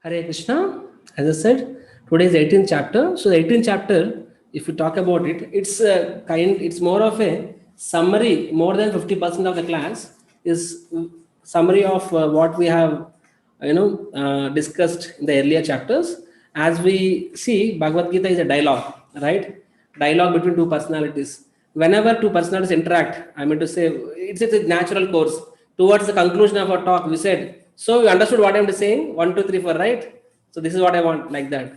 Hare Krishna. As I said, today is 18th chapter. So the 18th chapter, if you talk about it, it's more of a summary. More than 50% of the class is summary of what we have, discussed in the earlier chapters. As we see, Bhagavad Gita is a dialogue, right? Dialogue between two personalities. Whenever two personalities interact, I mean to say, it's a natural course. Towards the conclusion of our talk, we said, so you understood what I'm saying? 1, 2, 3, 4, right? So this is what I want, like that,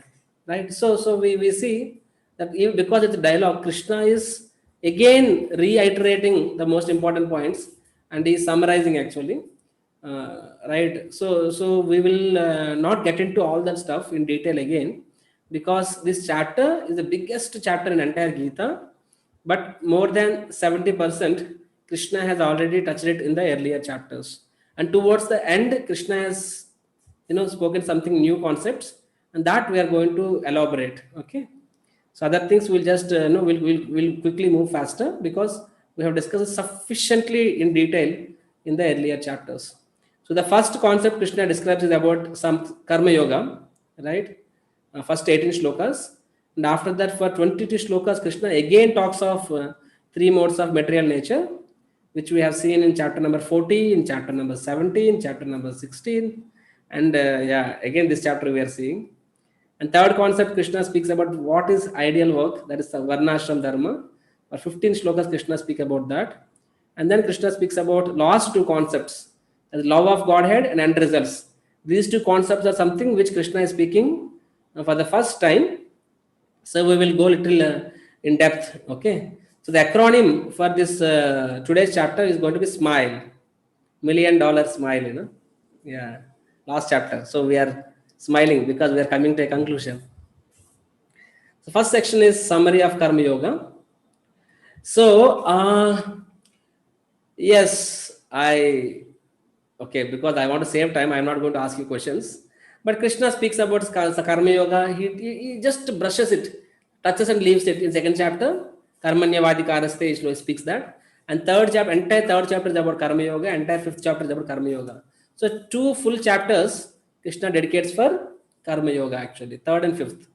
right? So we see that because it's a dialogue, Krishna is again reiterating the most important points, and he's summarizing actually, right? So we will not get into all that stuff in detail again, because this chapter is the biggest chapter in entire Gita, but more than 70% Krishna has already touched it in the earlier chapters, and towards the end Krishna has spoken something new concepts, and that we are going to elaborate. Okay, so other things we'll just we'll quickly move faster, because we have discussed sufficiently in detail in the earlier chapters. So the first concept Krishna describes is about some karma yoga, right? First 18 shlokas, and after that for 22 shlokas Krishna again talks of three modes of material nature, which we have seen in chapter number 40, in chapter number 17, chapter number 16, and again this chapter we are seeing. And third concept, Krishna speaks about what is ideal work, that is the Varnashram Dharma. For 15 shlokas, Krishna speaks about that. And then Krishna speaks about last two concepts, as love of Godhead and end results. These two concepts are something which Krishna is speaking for the first time. So we will go little in depth. Okay. So the acronym for this today's chapter is going to be SMILE, $1 million smile. Yeah, last chapter. So we are smiling because we are coming to a conclusion. The first section is summary of Karma Yoga. So yes, because I want to save time, I am not going to ask you questions. But Krishna speaks about Karma Yoga. He just brushes it, touches and leaves it in second chapter. Karmanyavadikaraste he speaks that. And entire third chapter is about Karma Yoga. Entire fifth chapter is about Karma Yoga. So two full chapters Krishna dedicates for Karma Yoga, actually, third and fifth.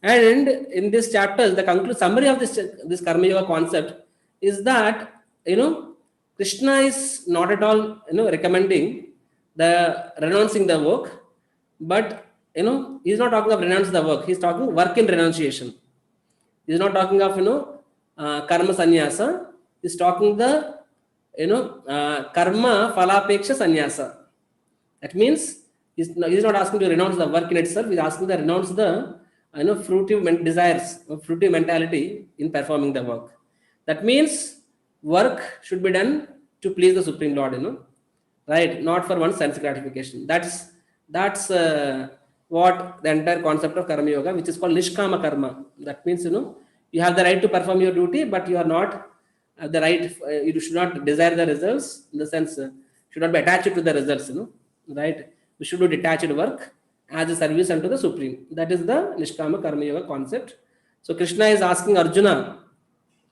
And in this chapter, the summary of this Karma Yoga concept is that Krishna is not at all recommending the renouncing the work, but he's not talking of renounce the work. He's talking work in renunciation. He's not talking of karma sannyasa. He's talking the karma phalapeksha sannyasa. That means he's not asking to renounce the work in itself. He's asking to renounce the fruitive desires, fruitive mentality in performing the work. That means work should be done to please the Supreme Lord, right? Not for one's sense gratification. That's what the entire concept of Karma Yoga, which is called Nishkama Karma. That means you have the right to perform your duty, but you are not the right. You should not desire the results, in the sense should not be attached to the results. Right? We should do detached work as a service unto the Supreme. That is the Nishkama Karma Yoga concept. So Krishna is asking Arjuna.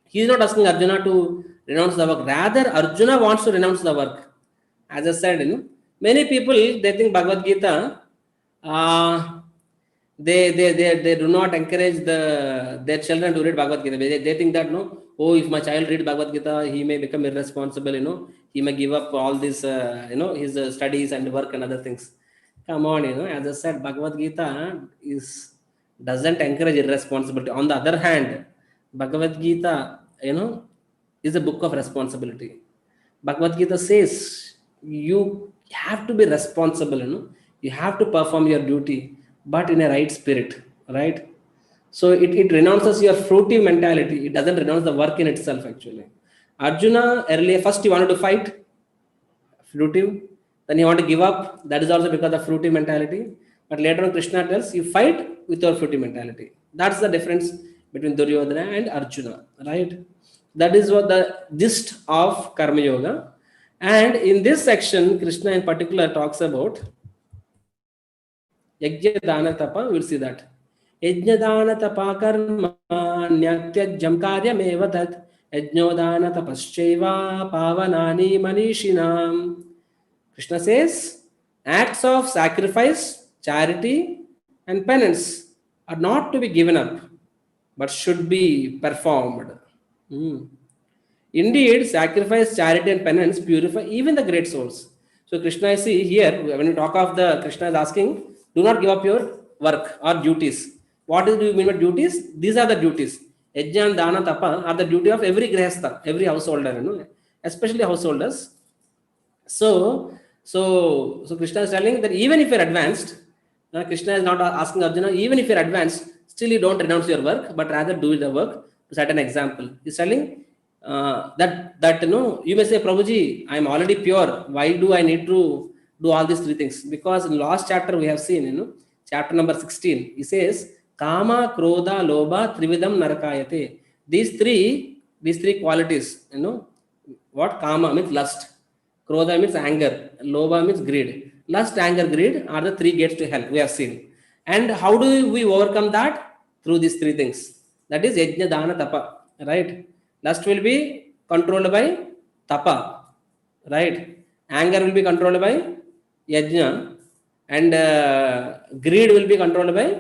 He is not asking Arjuna to renounce the work. Rather, Arjuna wants to renounce the work. As I said, many people, they think Bhagavad Gita, they do not encourage their children to read Bhagavad Gita. They think that if my child read Bhagavad Gita, he may become irresponsible. He may give up all this his studies and work and other things. Come on, as I said, Bhagavad Gita doesn't encourage irresponsibility. On the other hand, Bhagavad Gita is a book of responsibility. Bhagavad Gita says you have to be responsible. You have to perform your duty, but in a right spirit, right? So it renounces your fruitive mentality. It doesn't renounce the work in itself, actually. Arjuna earlier, first he wanted to fight, fruitive, then he wanted to give up. That is also because of fruitive mentality. But later on, Krishna tells you fight with your fruitive mentality. That's the difference between Duryodhana and Arjuna, right? That is what the gist of Karma Yoga. And in this section, Krishna in particular talks about Yajna Dana Tapa. We'll see that. Yajna Dana Tapa Karma Nyatyajam Karyameva Tat Yajno Dana Tapascheva Pavanani Manishinam. Krishna says acts of sacrifice charity, and penance are not to be given up, but should be performed. Hmm. Indeed, sacrifice, charity, and penance purify even the great souls. So Krishna is see here, when we talk of the Krishna is asking, do not give up your work or duties. What do you mean by duties? These are the duties. Yajna and Dana Tapa are the duty of every grihastha, every householder, especially householders. So Krishna is telling that even if you're advanced, Krishna is not asking Arjuna, even if you're advanced, still you don't renounce your work, but rather do the work to set an example. He's telling that you may say, Prabhuji, I'm already pure. Why do I need to do all these three things? Because in last chapter we have seen, chapter number 16, he says, Kama, Krodha, Lobha, Trividam, Narakayate. These three qualities, what Kama means lust. Krodha means anger. Lobha means greed. Lust, anger, greed are the three gates to hell. We have seen. And how do we overcome that? Through these three things. That is yajna, dana, tapa. Right? Lust will be controlled by tapa. Right? Anger will be controlled by yajna. And greed will be controlled by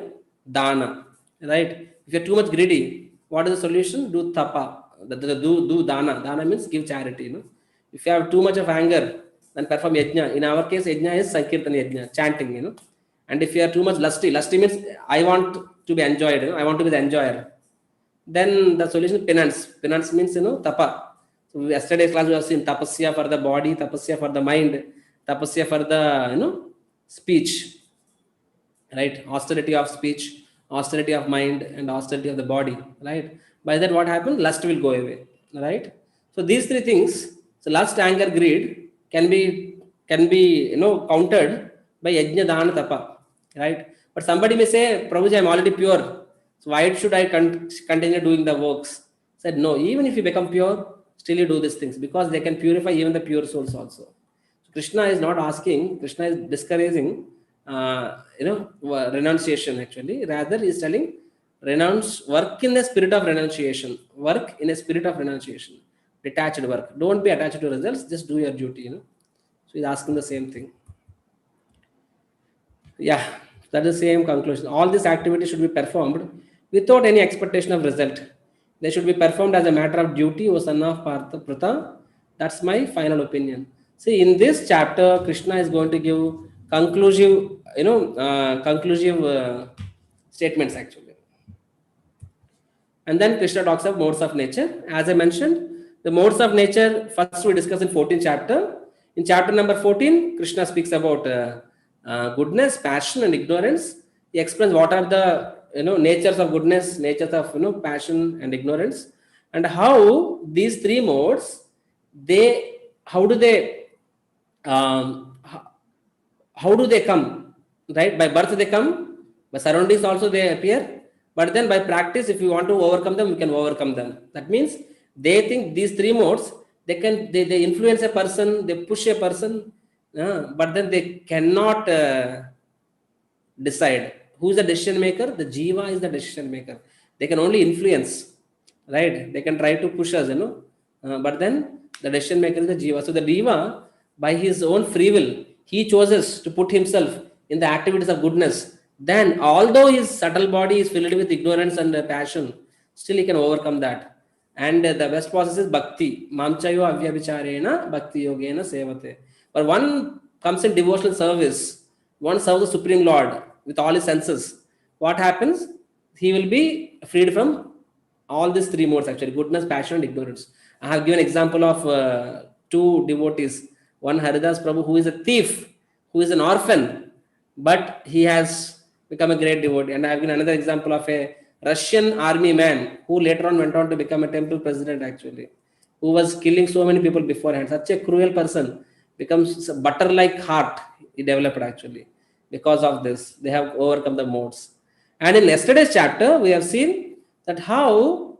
dana. Right? If you are too much greedy, what is the solution? Do tapa. Do dana. Dana means give charity. If you have too much of anger, then perform yajna. In our case, yajna is sankirtan yajna, chanting, And if you are too much lusty means I want to be enjoyed, I want to be the enjoyer. Then the solution is penance. Penance means, tapa. So yesterday's class we have seen tapasya for the body, tapasya for the mind, tapasya for the, speech. Right? Austerity of speech, austerity of mind, and austerity of the body. Right? By that what happens? Lust will go away. Right? So these three things, so lust, anger, greed can be countered by yajna, dana, tapa, right? But somebody may say, Prabhuji, I am already pure, so why should I continue doing the works? Said no. Even if you become pure, still you do these things because they can purify even the pure souls also. So Krishna is not asking. Krishna is discouraging, renunciation. Actually, rather he is telling, renounce, work in the spirit of renunciation. Work in a spirit of renunciation. Detached work. Don't be attached to results. Just do your duty. So he's asking the same thing. Yeah, that's the same conclusion. All these activities should be performed without any expectation of result. They should be performed as a matter of duty, O son of Partha Pratha. That's my final opinion. See, in this chapter, Krishna is going to give conclusive, statements actually. And then Krishna talks of modes of nature. As I mentioned, the modes of nature first we discuss in 14th chapter. In chapter number 14, Krishna speaks about goodness, passion, and ignorance. He explains what are the natures of goodness, natures of passion and ignorance, and how these three modes how do they come, right? By birth they come, by surroundings also they appear, but then by practice, if you want to overcome them, you can overcome them. That means they think these three modes they influence a person, they push a person, but then they cannot decide. Who is the decision maker? The jiva is the decision maker. They can only influence, right? They can try to push us, but then the decision maker is the jiva. So the jiva, by his own free will, he chooses to put himself in the activities of goodness. Then, although his subtle body is filled with ignorance and passion, still he can overcome that. And the best process is bhakti. Mamchayo avyabhicharena bhakti yogena sevate. But one comes in devotional service, one serves the Supreme Lord with all his senses. What happens? He will be freed from all these three modes actually: goodness, passion, and ignorance. I have given example of two devotees. One Haridas Prabhu, who is a thief, who is an orphan, but he has become a great devotee. And I have given another example of a Russian army man who later on went on to become a temple president actually, who was killing so many people beforehand. Such a cruel person becomes a butter-like heart he developed actually. Because of this, they have overcome the modes. And in yesterday's chapter, we have seen that how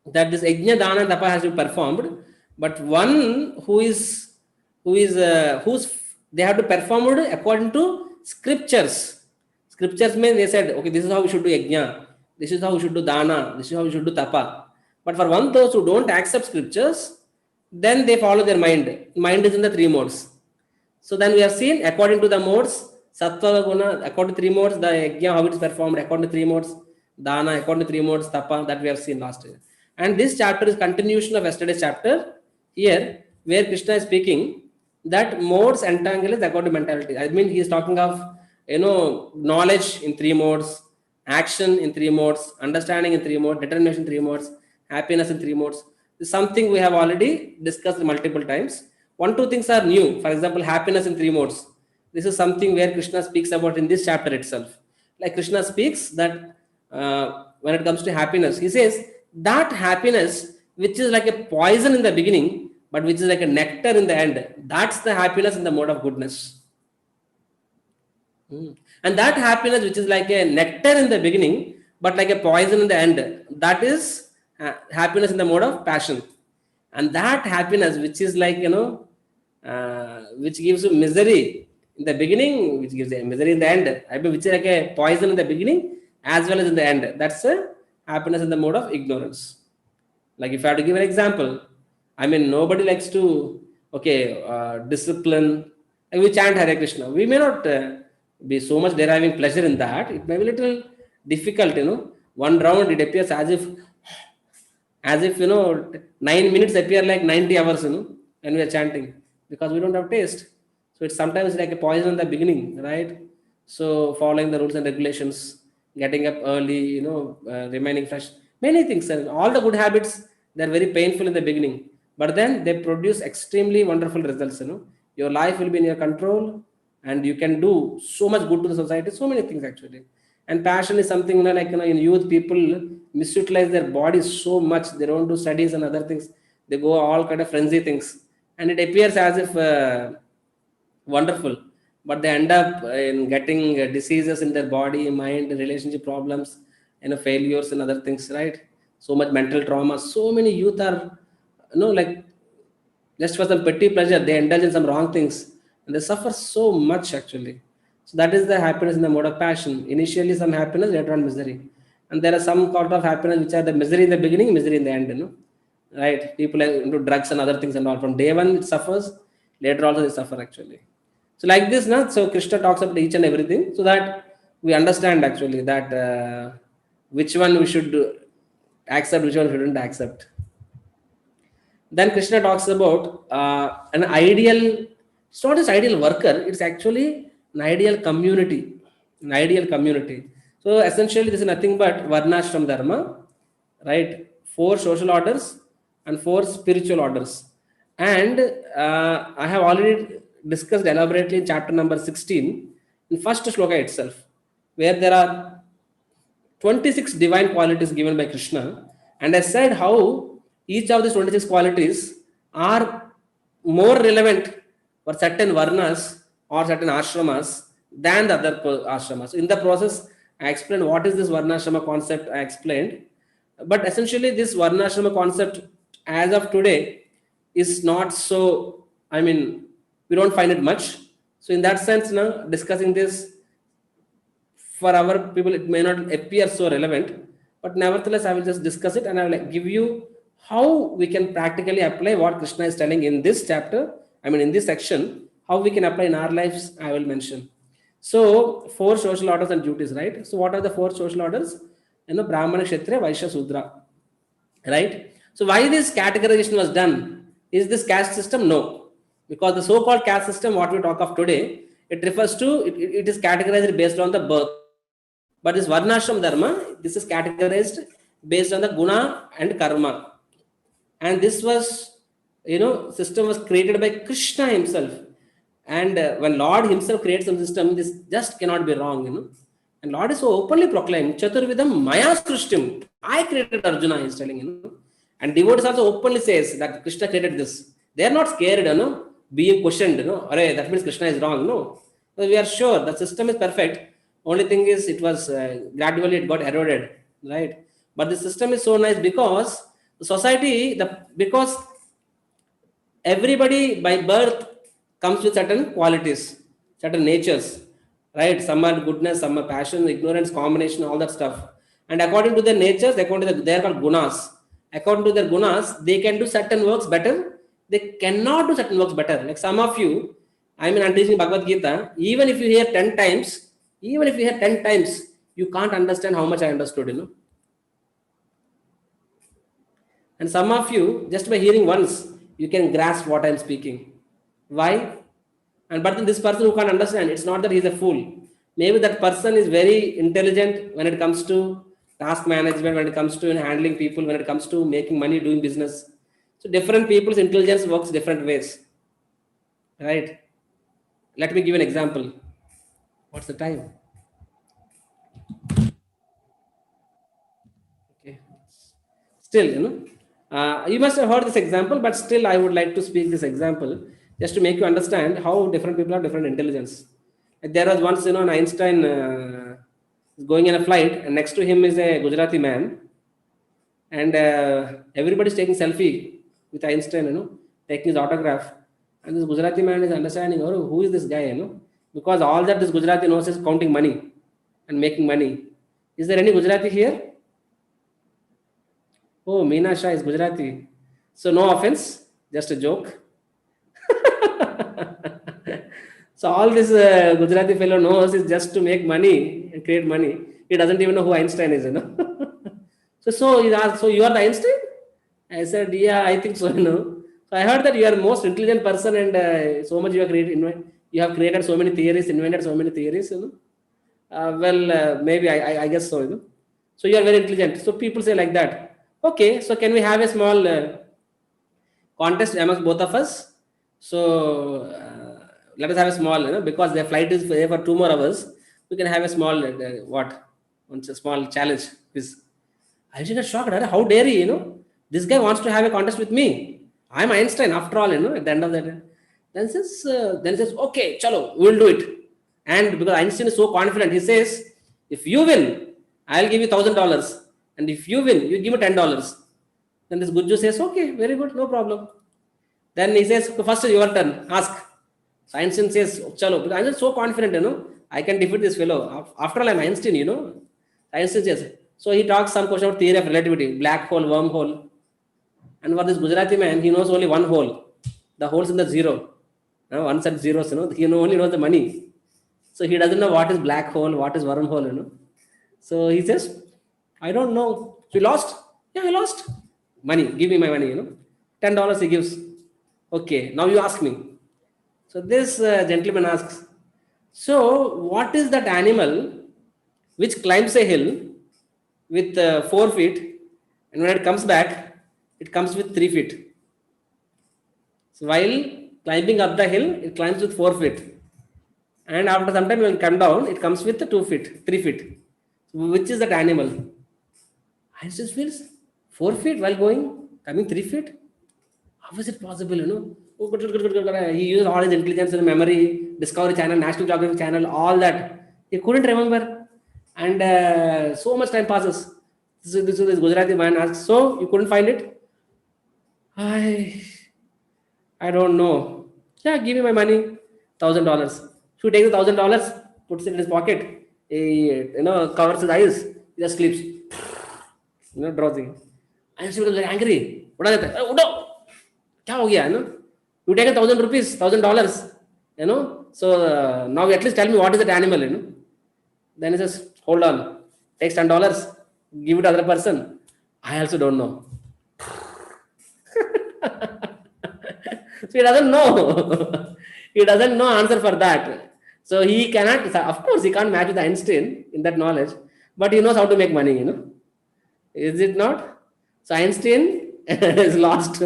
that this yajna, dana, and tapa has been performed, but one who's they have to perform it according to scriptures. Scriptures mean they said, okay, this is how we should do yajna, this is how we should do dana, this is how we should do tapa. But for those who don't accept scriptures, then they follow their mind. Mind is in the three modes. So then we have seen according to the modes, Sattva guna, according to 3 modes, the yajna, how it is performed, according to 3 modes, dana, according to 3 modes, tapa, that we have seen last year. And this chapter is continuation of yesterday's chapter here, where Krishna is speaking that modes entangle is according to mentality. I mean, he is talking of, knowledge in 3 modes, action in 3 modes, understanding in 3 modes, determination in 3 modes, happiness in 3 modes. This is something we have already discussed multiple times. 1-2 things are new. For example, happiness in 3 modes. This is something where Krishna speaks about in this chapter itself. Like Krishna speaks that when it comes to happiness, he says that happiness which is like a poison in the beginning, but which is like a nectar in the end, that's the happiness in the mode of goodness. And that happiness which is like a nectar in the beginning, but like a poison in the end, that is happiness in the mode of passion. And that happiness which is like, which gives you misery in the beginning, which gives you misery in the end, I mean, which is like a poison in the beginning as well as in the end, that's a happiness in the mode of ignorance. Like if I have to give an example, I mean, nobody likes to, discipline. Like we chant Hare Krishna. We may not be so much deriving pleasure in that. It may be a little difficult, 1 round, it appears as if 9 minutes appear like 90 hours, when we are chanting, because we don't have taste. So it's sometimes like a poison in the beginning, right? So following the rules and regulations, getting up early, remaining fresh, many things, and all the good habits, they're very painful in the beginning, but then they produce extremely wonderful results. Your life will be in your control, and you can do so much good to the society, so many things actually. And passion is something, in youth, people misutilize their bodies so much. They don't do studies and other things. They go all kind of frenzy things, and it appears as if wonderful, but they end up in getting diseases in their body, mind, relationship problems, failures and other things, right? So much mental trauma. So many youth are, like just for some petty pleasure, they indulge in some wrong things, and they suffer so much actually. So that is the happiness in the mode of passion. Initially some happiness, later on misery. And there are some sort of happiness which are the misery in the beginning, misery in the end, right? People are into drugs and other things and all. From day one it suffers, later also they suffer actually. So like this, so Krishna talks about each and everything, so that we understand actually that which one we should accept, which one shouldn't accept. Then Krishna talks about an ideal, it's not just ideal worker, it's actually an ideal community. An ideal community. So essentially this is nothing but Varnashram Dharma, right? 4 social orders and 4 spiritual orders. And I have already discussed elaborately in chapter number 16, in first shloka itself, where there are 26 divine qualities given by Krishna. And I said how each of these 26 qualities are more relevant for certain varnas or certain ashramas than the other ashramas. In the process, I explained what is this varnashrama concept, I explained. But essentially this varnashrama concept as of today is not so, we don't find it much. So in that sense, now discussing this for our people, it may not appear so relevant, but nevertheless, I will just discuss it and I will give you how we can practically apply what Krishna is telling in this chapter. In this section, how we can apply in our lives, I will mention. So 4 social orders and duties, right? So what are the 4 social orders? Brahmana, Kshatriya, Vaishya, Sudra, right? So why this categorization was done? Is this caste system? No, because the so-called caste system, what we talk of today, it refers to, it is categorized based on the birth. But this Varnashram Dharma, this is categorized based on the guna and karma. And this was, system was created by Krishna himself. And when Lord himself creates some system, this just cannot be wrong, And Lord is so openly proclaimed, Chaturvidam Maya Srishtim. I created Arjuna, he is telling, And devotees also openly says that Krishna created this. They are not scared, being questioned, that means Krishna is wrong. No. So we are sure the system is perfect. Only thing is it was gradually it got eroded, right? But the system is so nice because the society, because everybody by birth comes with certain qualities, certain natures, right? Some are goodness, some are passion, ignorance, combination, all that stuff. And according to their natures, they are called gunas. According to their gunas, they can do certain works better. They cannot do certain works better. Like some of you, I mean, I'm teaching Bhagavad Gita. Even if you hear 10 times, you can't understand how much I understood, And some of you, just by hearing once, you can grasp what I'm speaking. Why? And but this person who can't understand, it's not that he's a fool. Maybe that person is very intelligent when it comes to task management, when it comes to handling people, when it comes to making money, doing business. So different people's intelligence works different ways, right? Let me give an example. What's the time? Okay. Still, you must have heard this example, but still, I would like to speak this example just to make you understand how different people have different intelligence. Like there was once, an Einstein going in a flight, and next to him is a Gujarati man, and everybody's taking selfie with Einstein, taking his autograph, and this Gujarati man is understanding, oh, who is this guy, because all that this Gujarati knows is counting money and making money. Is there any Gujarati here? Oh, Meena Shah is Gujarati. So no offense, just a joke. So all this Gujarati fellow knows is just to make money and create money. He doesn't even know who Einstein is, So he asked, so you are the Einstein? I said, yeah, I think so, So I heard that you are the most intelligent person, and so much you have created so many theories, invented so many theories, maybe I guess so, So you are very intelligent. So people say like that. Okay, so can we have a small contest amongst both of us? So let us have a small, because the flight is there for 2 more hours. We can have a small once a small challenge. I just got shocked. How dare he? This guy wants to have a contest with me. I'm Einstein after all. At the end of the day, then says, okay, chalo, we'll do it. And because Einstein is so confident, he says, if you win, I'll give you $1,000, and if you win, you give me $10. Then this Gujju says, okay, very good, no problem. Then he says, first your turn, ask. So Einstein says, chalo, because I'm so confident, I can defeat this fellow. After all, I'm Einstein, Einstein says. So he talks some question about theory of relativity, black hole, wormhole. And for this Gujarati man, he knows only one hole. The hole's in the zero. Ones and zeros, he only knows the money. So he doesn't know what is black hole, what is wormhole, So he says, I don't know. So you lost? Yeah, I lost. Money, give me my money, $10 he gives. Okay, now you ask me. So this gentleman asks, so what is that animal which climbs a hill with 4 feet, and when it comes back, it comes with 3 feet? So while climbing up the hill, it climbs with 4 feet. And after some time, when it comes down, it comes with 2 feet, 3 feet. So which is that animal? I just feels 4 feet while coming 3 feet. How is it possible, Oh, good. He used all his intelligence and memory, Discovery Channel, National Geographic Channel, all that. He couldn't remember. And so much time passes. This Gujarati man asks, so you couldn't find it? I don't know. Yeah, give me my money, $1,000. So he takes the $1,000, puts it in his pocket. He, covers his eyes. He just sleeps. Drowsing. I was very angry. What is that? Udo! Kya ho gaya, You take ₹1,000, $1,000, So now at least tell me what is that animal, Then he says, hold on. Takes $10, give it to other person. I also don't know. So he doesn't know. He doesn't know answer for that. So he cannot, of course, he can't match with Einstein in that knowledge, but he knows how to make money, Is it not? So Einstein is lost,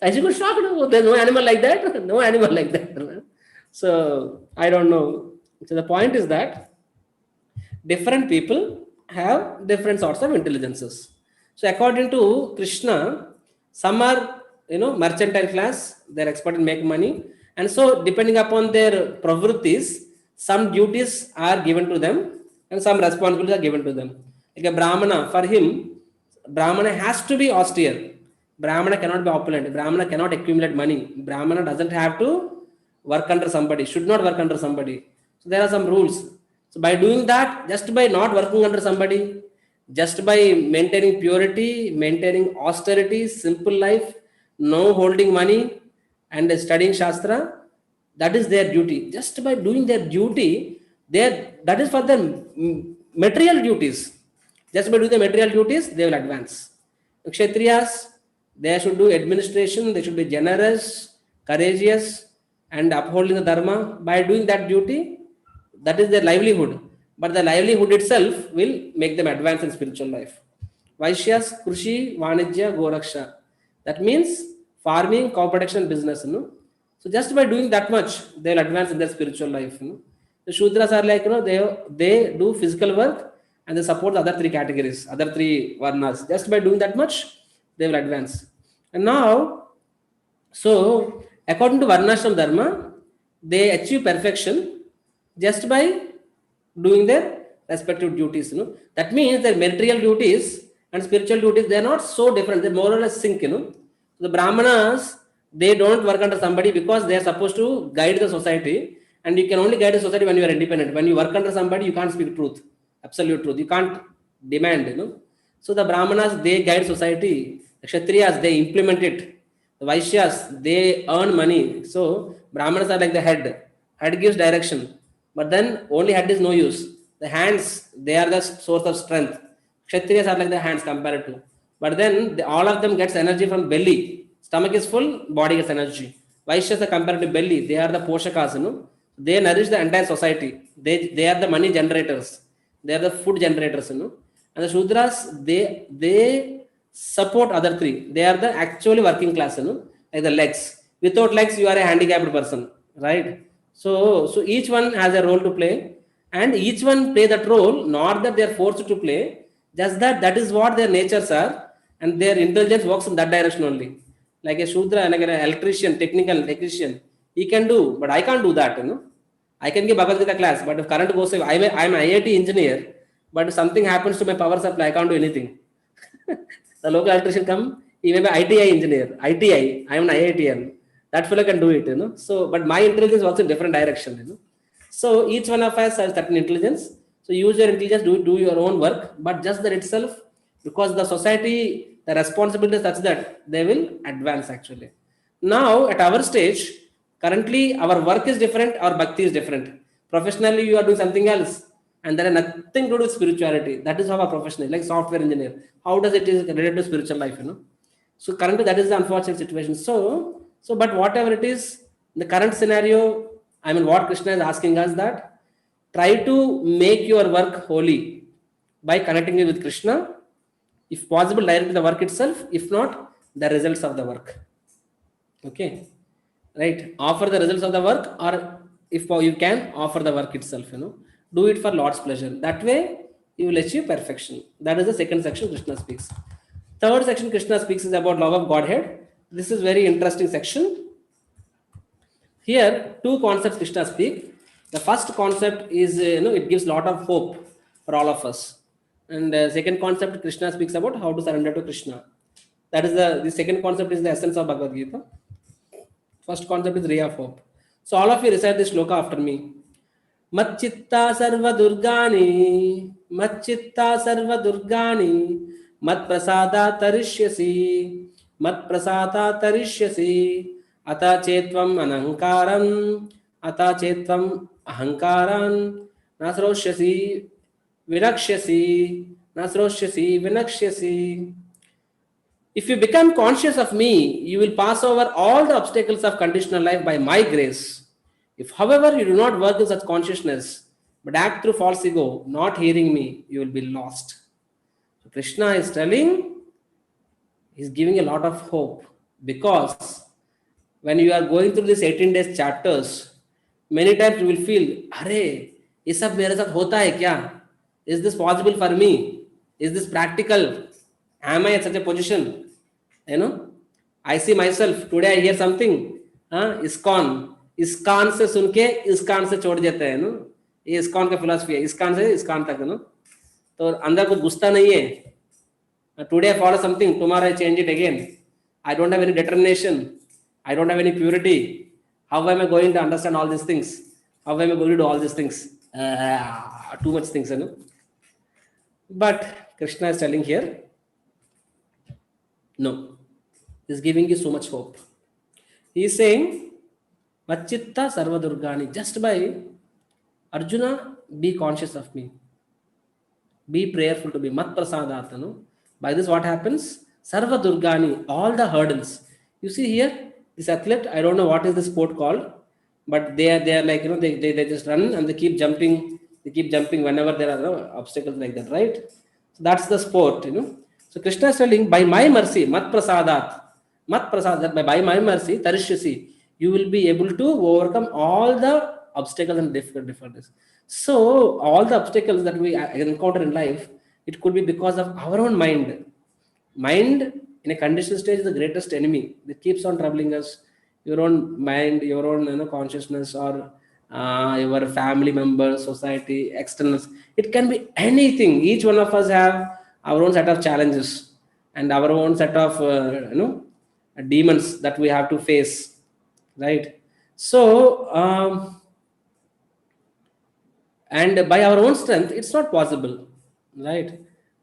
I should go shocked. There's no animal like that. No animal like that. So I don't know. So the point is that different people have different sorts of intelligences. So according to Krishna, some are mercantile class, they're expert in making money, and so depending upon their pravrittis, some duties are given to them and some responsibilities are given to them. Like a Brahmana, for him, Brahmana has to be austere. Brahmana cannot be opulent. Brahmana cannot accumulate money. Brahmana doesn't have to work under somebody, should not work under somebody. So there are some rules. So by doing that, just by not working under somebody, just by maintaining purity, maintaining austerity, simple life, no holding money, and studying Shastra, That is their duty. Just by doing their duty, that is for their material duties. Just by doing the material duties, they will advance. Kshatriyas, they should do administration, they should be generous, courageous, and upholding the dharma. By doing that duty, that is their livelihood. But the livelihood itself will make them advance in spiritual life. Vaishyas, Krushi, Vanijya, Goraksha. That means farming, cow protection, business. So just by doing that much, they'll advance in their spiritual life. The Shudras are like, they do physical work and they support the other three categories, other three varnas. Just by doing that much, they will advance. And now, so according to Varnashram Dharma, they achieve perfection just by doing their respective duties. That means their material duties and spiritual duties, they are not so different. They're more or less sync. The Brahmanas, they don't work under somebody because they are supposed to guide the society, and you can only guide the society when you are independent. When you work under somebody, you can't speak truth, absolute truth. You can't demand. So the Brahmanas, they guide society. The Kshatriyas, they implement it. The Vaishyas, they earn money. So Brahmanas are like the head. Head gives direction, but then only head is no use. The hands, they are the source of strength. Kshatriyas are like the hands compared to. But then all of them gets energy from belly. Stomach is full, body gets energy. Vaishyas are compared to belly. They are the poshakas. They nourish the entire society. They are the money generators. They are the food generators. And the Shudras, they support other three. They are the actually working class. Like the legs. Without legs, you are a handicapped person, right? So each one has a role to play, and each one play that role. Not that they are forced to play, just that is what their natures are, and their intelligence works in that direction only. Like a Shudra, like an electrician, technician, he can do, but I can't do that. I can give Bhagavad Gita class, but if current goes away, I'm an IIT engineer, but if something happens to my power supply, I can't do anything. The local electrician come, he may be ITI engineer, ITI, I am an IITian. That fellow can do it. So, but my intelligence works in different direction. So each one of us has certain intelligence. So use your intelligence, do your own work, but just that itself, because the society, the responsibility is such that they will advance actually. Now at our stage, currently our work is different, our bhakti is different. Professionally, you are doing something else, and there is nothing to do with spirituality. That is how a professional, like software engineer. How does it is related to spiritual life? So currently that is the unfortunate situation. So but whatever it is, the current scenario, I mean, what Krishna is asking us that try to make your work holy by connecting it with Krishna. If possible, directly the work itself. If not, the results of the work. Okay, right? Offer the results of the work, or if you can, offer the work itself. Do it for Lord's pleasure. That way, you will achieve perfection. That is the second section Krishna speaks. Third section Krishna speaks is about love of Godhead. This is very interesting section. Here, two concepts Krishna speak. The first concept is, it gives a lot of hope for all of us. And second concept Krishna speaks about how to surrender to Krishna. That is the second concept is the essence of Bhagavad Gita. First concept is ray of hope. So all of you recite this shloka after me. Matchitta sarva durgani, matchitta sarva durgani, mat prasada tarishyasi, mat prasada tarishyasi, ata chetvam anankaram, ata chetvam ahankaran, nasroshyasi, vinaksyasi, nasroshyasi, vinaksyasi. If you become conscious of me, you will pass over all the obstacles of conditional life by my grace. If, however, you do not work in such consciousness, but act through false ego, not hearing me, you will be lost. So Krishna is telling, he's giving a lot of hope, because when you are going through these 18 days chapters, many times you will feel, Arey, ये सब मेरे साथ होता है क्या? Is this possible for me? Is this practical? Am I at such a position? I see myself. Today I hear something. ISKCON से सुन के ISKCON से छोड़ देते हैं ये ISKCON का फिलॉसफी है. ISKCON से ISKCON तक तो अंदर कुछ घुसता नहीं है. Today I follow something, tomorrow I change it again. I don't have any determination. I don't have any purity. How am I going to understand all these things? How am I going to do all these things? Too much things, But Krishna is telling here, no, he's giving you so much hope. He is saying, Machitta Sarva Durgani. Just by Arjuna, be conscious of me. Be prayerful to me. Mat prasadatanu. By this, what happens? Sarva Durgani, all the hurdles. You see here, this athlete, I don't know what is the sport called, but they are like, they just run and they keep jumping. They keep jumping whenever there are obstacles like that, right? So that's the sport. So Krishna is telling, by my mercy, mat prasadat, by my mercy, tarishyasi, you will be able to overcome all the obstacles and difficulties. So all the obstacles that we encounter in life, it could be because of our own mind. Mind in a conditional stage is the greatest enemy that keeps on troubling us. Your own mind, your own consciousness, or your family members, society, externals. It can be anything. Each one of us have our own set of challenges and our own set of demons that we have to face, right? So and by our own strength, it's not possible, right?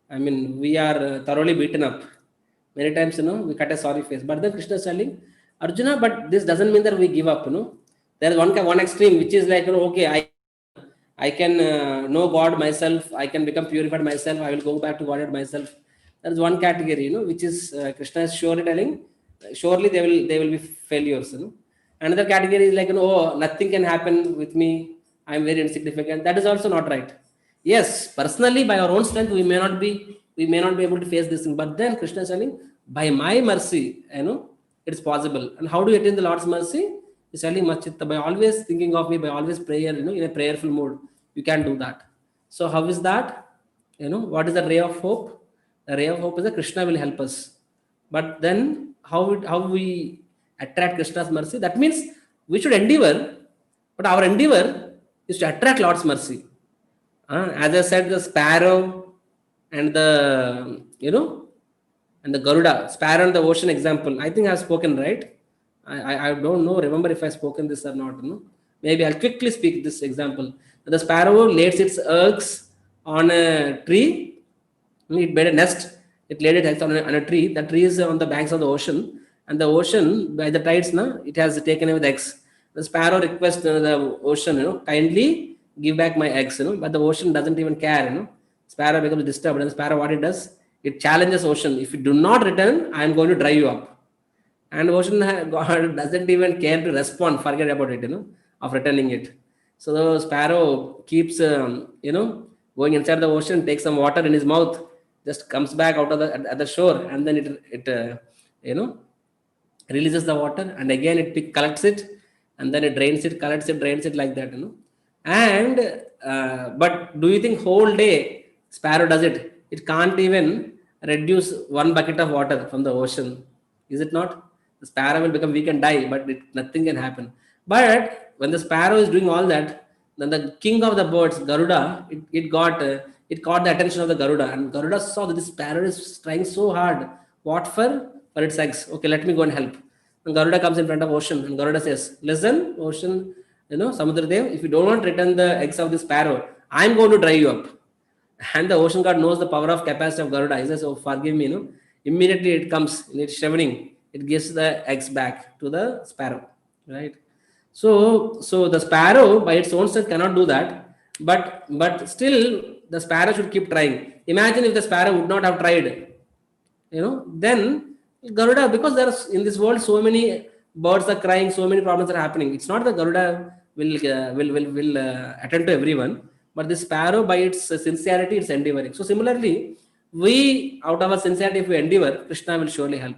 I mean, we are thoroughly beaten up many times. We cut a sorry face, but then Krishna is telling Arjuna, but this doesn't mean that we give up. There is one extreme which is like, okay, I can know God myself, I can become purified myself, I will go back to Godhead myself. There is one category, which is Krishna is surely telling, surely they will be failures. Another category is like, oh, nothing can happen with me, I am very insignificant. That is also not right. Yes, personally, by our own strength, we may not be able to face this thing. But then Krishna is telling, by my mercy, it's possible. And how do you attain the Lord's mercy? He's telling Machitta, by always thinking of me, by always prayer, in a prayerful mode, you can do that. So how is that? What is the ray of hope? The ray of hope is that Krishna will help us. But then how we attract Krishna's mercy? That means we should endeavor, but our endeavor is to attract Lord's mercy. As I said, the sparrow and the and the Garuda, sparrow and the ocean example, I think I've spoken, right? I don't know, remember if I've spoken this or not. Maybe I'll quickly speak this example. The sparrow lays its eggs on a tree. It made a nest. It laid its eggs on a tree. The tree is on the banks of the ocean, and the ocean, by the tides, it has taken away the eggs. The sparrow requests the ocean, kindly give back my eggs, but the ocean doesn't even care. Sparrow becomes disturbed, and the sparrow, what it does, it challenges ocean. If you do not return, I am going to dry you up. And ocean God doesn't even care to respond, forget about it, of returning it. So the sparrow keeps, going inside the ocean, takes some water in his mouth, just comes back out of at the shore, and then it releases the water, and again it collects it, and then it drains it, collects it, drains it, like that. And but do you think whole day sparrow does it? It can't even reduce one bucket of water from the ocean, is it not? The sparrow will become weak and die, but nothing can happen. But when the sparrow is doing all that, then the king of the birds, Garuda, it caught the attention of the Garuda, and Garuda saw that this sparrow is trying so hard. What for? For its eggs. Okay, let me go and help. And Garuda comes in front of ocean, and Garuda says, listen, ocean, Samudradev, if you don't want to return the eggs of this sparrow, I'm going to dry you up. And the ocean god knows the power of capacity of Garuda. He says, oh, forgive me. Immediately it comes, in its shivering, it gives the eggs back to the sparrow, right? So the sparrow by its own strength cannot do that, but still the sparrow should keep trying. Imagine if the sparrow would not have tried, then Garuda, because there are in this world so many birds are crying, so many problems are happening. It's not that Garuda will attend to everyone, but the sparrow by its sincerity, it's endeavoring. So similarly, we out of our sincerity, if we endeavor, Krishna will surely help.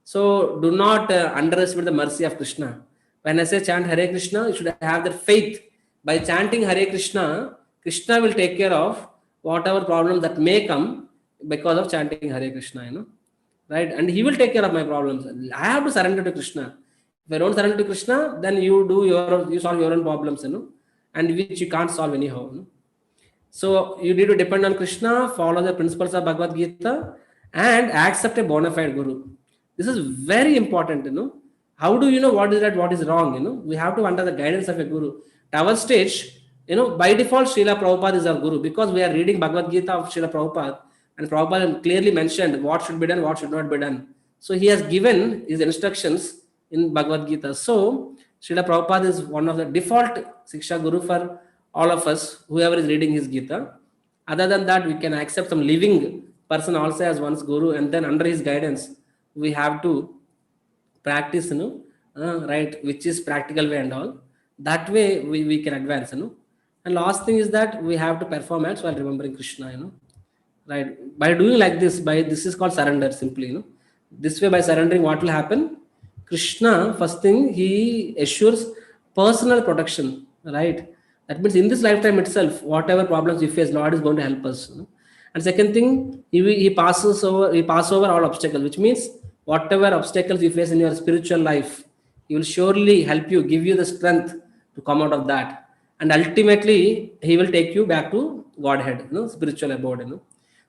So do not underestimate the mercy of Krishna. When I say chant Hare Krishna, you should have that faith. By chanting Hare Krishna, Krishna will take care of whatever problem that may come because of chanting Hare Krishna, right? And he will take care of my problems. I have to surrender to Krishna. If I don't surrender to Krishna, then you solve your own problems, and which you can't solve anyhow. So you need to depend on Krishna, follow the principles of Bhagavad Gita, and accept a bona fide guru. This is very important, How do you know what is right, what is wrong? We have to under the guidance of a guru. At our stage, by default, Srila Prabhupada is our guru, because we are reading Bhagavad Gita of Srila Prabhupada, and Prabhupada clearly mentioned what should be done, what should not be done. So he has given his instructions in Bhagavad Gita. So Srila Prabhupada is one of the default Siksha Guru for all of us, whoever is reading his Gita. Other than that, we can accept some living person also as one's Guru, and then under his guidance, we have to practice, right, which is practical way and all. That way, we can advance, And last thing is that we have to perform acts while remembering Krishna, right? By doing like this, this is called surrender, simply, This way, by surrendering, what will happen? Krishna, first thing, he assures personal protection, right? That means in this lifetime itself, whatever problems we face, Lord is going to help us. And second thing, he passes over all obstacles, which means whatever obstacles you face in your spiritual life, he will surely help you, give you the strength to come out of that. And ultimately, he will take you back to Godhead, spiritual abode.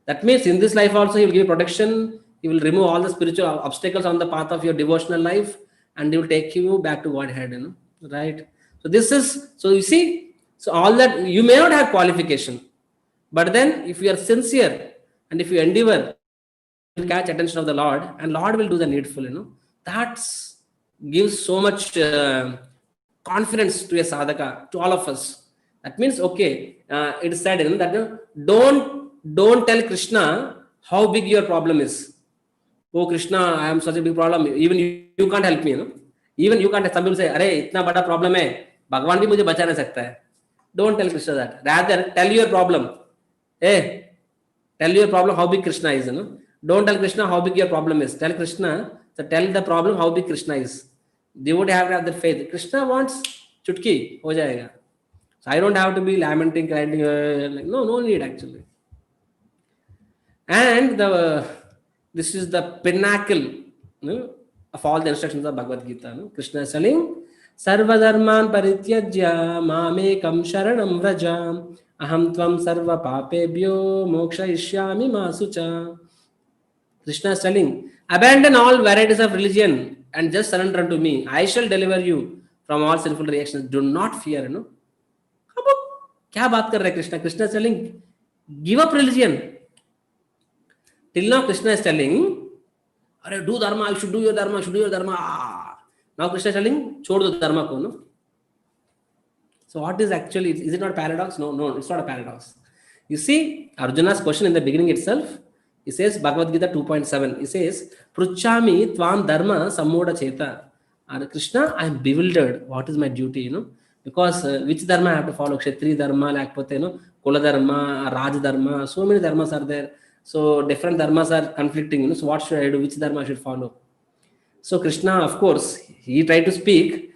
That means in this life also, he will give you protection. He will remove all the spiritual obstacles on the path of your devotional life, and he will take you back to Godhead, right? So this is, so you see, so all that, you may not have qualification, but then if you are sincere and if you endeavor, you will catch attention of the Lord, and Lord will do the needful, That gives so much confidence to a sadhaka, to all of us. That means, okay, it is said that don't tell Krishna how big your problem is. Oh Krishna, I am such a big problem. Even you can't help me. Even you can't. Some people say, "Arey, itna bada problem hai. Bhagwan bhi mujhe bacha nahi sakta hai." Don't tell Krishna that. Rather, tell your problem. Hey, tell your problem how big Krishna is. Don't tell Krishna how big your problem is. Tell Krishna. So tell the problem how big Krishna is. They would have to have that faith. Krishna wants chutki, ho jayega. So I don't have to be lamenting, crying. No need actually. And this is the pinnacle of all the instructions of Bhagavad Gita. Krishna is telling, Sarva dharman parityajya mamekam sharanam vraja aham tvam sarva papebhyo moksha ishyami masucha. Krishna is telling, abandon all varieties of religion and just surrender unto me. I shall deliver you from all sinful reactions. Do not fear. क्या बात कर रहे हैं Krishna? Krishna is telling, give up religion. Till now, Krishna is telling, do dharma, you should do your dharma, you should do your dharma. Now Krishna is telling, chhod do dharma ko, no? So what is actually, is it not a paradox? No, it's not a paradox. You see, Arjuna's question in the beginning itself, he says, Bhagavad Gita 2.7, he says, Pruchami tvam dharma sammoda cheta. Krishna, I am bewildered. What is my duty, Because which dharma I have to follow? Kshatriya dharma, lakpote, Kula dharma, Raj dharma, so many dharmas are there. So different dharmas are conflicting. So what should I do? Which dharma I should follow? So Krishna, of course, he tried to speak.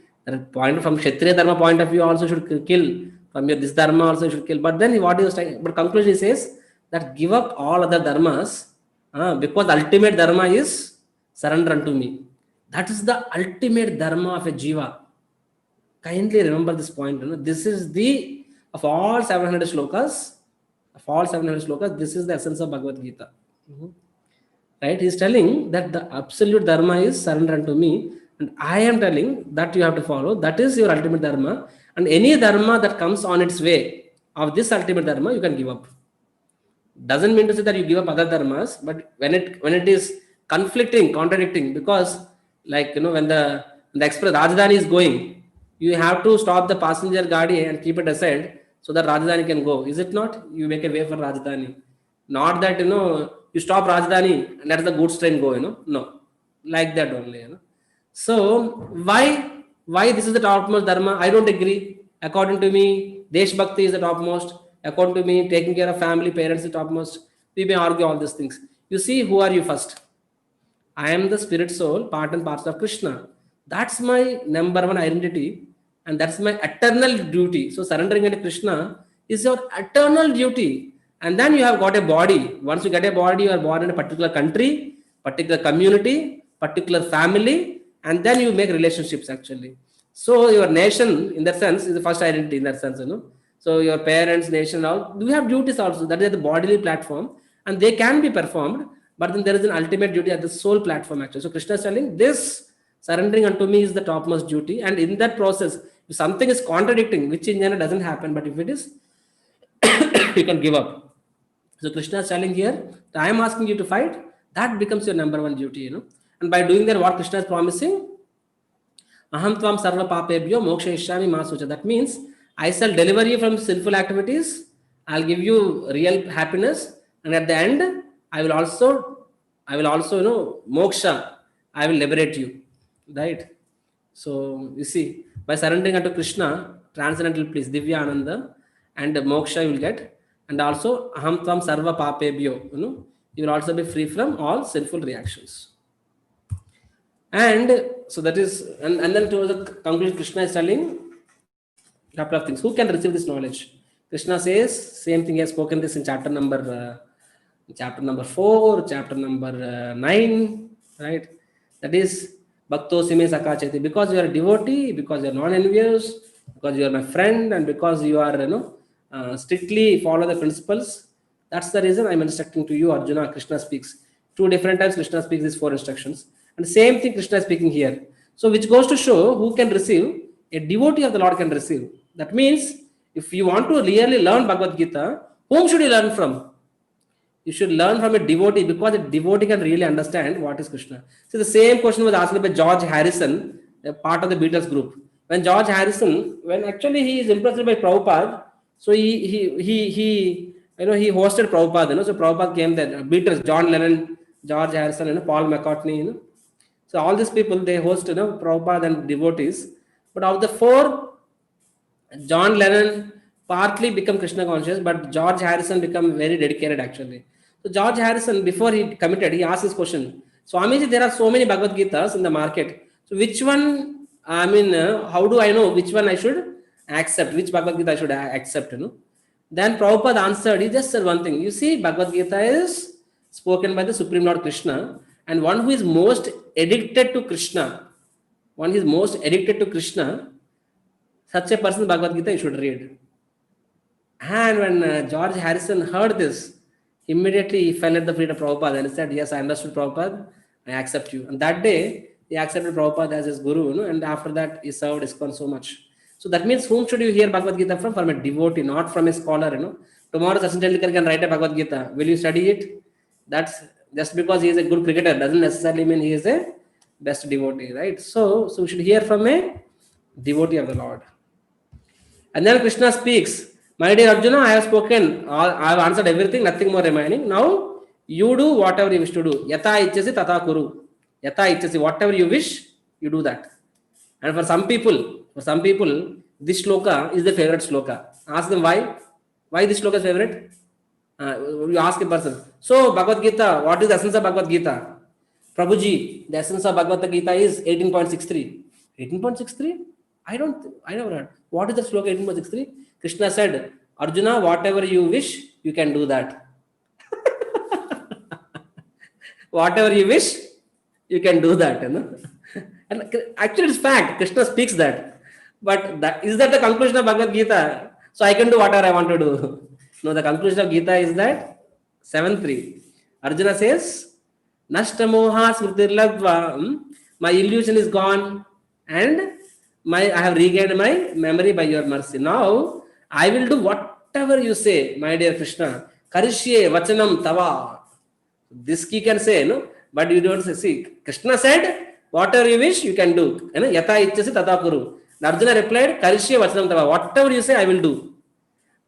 Point from Kshatriya dharma point of view also should kill. From your this dharma also should kill. But then what he was trying, but conclusion he says that give up all other dharmas because the ultimate dharma is surrender unto me. That is the ultimate dharma of a jiva. Kindly remember this point. This is the, of all 700 slokas, this is the essence of Bhagavad Gita. Right? He is telling that the absolute dharma is surrender unto me, and I am telling that you have to follow. That is your ultimate dharma, and any dharma that comes on its way of this ultimate dharma, you can give up. Doesn't mean to say that you give up other dharmas, but when it is conflicting, contradicting, because like when the express Rajdhani is going, you have to stop the passenger gadi and keep it aside so that Rajdhani can go. Is it not? You make a way for Rajdhani. Not that you stop Rajdhani and let the goods train go. No, like that only. So why this is the topmost dharma? I don't agree. According to me, Desh Bhakti is the topmost. According to me, taking care of family, parents is the topmost. We may argue all these things. You see, who are you first? I am the spirit soul, part and parcel of Krishna. That's my number one identity, and that's my eternal duty. So surrendering to Krishna is your eternal duty. And then you have got a body. Once you get a body, you are born in a particular country, particular community, particular family, and then you make relationships actually. So your nation, in that sense, is the first identity in that sense. So your parents, nation, all, we have duties also. That is the bodily platform, and they can be performed, but then there is an ultimate duty at the soul platform actually. So Krishna is telling this surrendering unto me is the topmost duty, and in that process, if something is contradicting, which in general doesn't happen, but if it is, you can give up. So Krishna is telling here, I am asking you to fight, that becomes your number one duty, And by doing that, what Krishna is promising, Aham tvam sarva papebhyo mokshayishyami ma sucha. That means I shall deliver you from sinful activities. I'll give you real happiness, and at the end, I will also, moksha. I will liberate you, right? So you see, by surrendering unto Krishna, transcendental bliss, Divya Ananda, and moksha you will get, and also aham tvam sarva papebhyo. You will also be free from all sinful reactions. And so that is, and then to the conclusion, Krishna is telling a couple of things. Who can receive this knowledge? Krishna says same thing. He has spoken this in chapter number 4, chapter number 9, right? That is Bhakto Sime Sakachati. Because you are a devotee, because you are non-envious, because you are my friend, and because you are, strictly follow the principles. That's the reason I'm instructing to you, Arjuna. Krishna speaks. 2 different times Krishna speaks these 4 instructions. And the same thing Krishna is speaking here. So which goes to show who can receive, a devotee of the Lord can receive. That means if you want to really learn Bhagavad Gita, whom should you learn from? You should learn from a devotee, because a devotee can really understand what is Krishna. So the same question was asked by George Harrison, a part of the Beatles group. When George Harrison, when actually he is impressed by Prabhupada, so he hosted Prabhupada. So Prabhupada came there. Beatles, John Lennon, George Harrison, Paul McCartney. So all these people, they host Prabhupada and devotees. But of the 4, John Lennon partly become Krishna conscious, but George Harrison become very dedicated actually. So George Harrison, before he committed, he asked this question: Swamiji, there are so many Bhagavad Gitas in the market. So which one? I mean, how do I know which one I should accept? Which Bhagavad Gita I should accept? Then Prabhupada answered. He just said one thing. You see, Bhagavad Gita is spoken by the Supreme Lord Krishna, and one who is most addicted to Krishna, such a person, Bhagavad Gita, you should read. And when George Harrison heard this, immediately he fell at the feet of Prabhupada and said, yes, I understood Prabhupada, I accept you. And that day, he accepted Prabhupada as his guru, and after that, he served ISKCON so much. So that means whom should you hear Bhagavad Gita from? From a devotee, not from a scholar. Tomorrow, Sachin Tendulkar can write a Bhagavad Gita. Will you study it? That's just because he is a good cricketer doesn't necessarily mean he is a best devotee, right? So we should hear from a devotee of the Lord. And then Krishna speaks, my dear Arjuna, I have spoken, I have answered everything, nothing more remaining. Now, you do whatever you wish to do. Yata ichasi tata kuru. Yata ichasi, whatever you wish, you do that. And for some people, this shloka is the favorite shloka. Ask them why. Why this shloka is favorite? You ask a person. So, Bhagavad Gita, what is the essence of Bhagavad Gita? Prabhuji, the essence of Bhagavad Gita is 18.63. 18.63? I never heard. What is the sloka 18.63? Krishna said, Arjuna, whatever you wish, you can do that. Whatever you wish, you can do that. And actually, it's fact. Krishna speaks that. But is that the conclusion of Bhagavad Gita? So I can do whatever I want to do. No, the conclusion of Gita is that 7.3. Arjuna says, Nashta moha smritirladva. My illusion is gone, and I have regained my memory by your mercy. Now I will do whatever you say, my dear Krishna. Karishye vachanam tava. This he can say, but you don't say. See, Krishna said, whatever you wish, you can do. Yata ichasi tata kuru. Arjuna replied, Karishye vachanam tava. Whatever you say, I will do.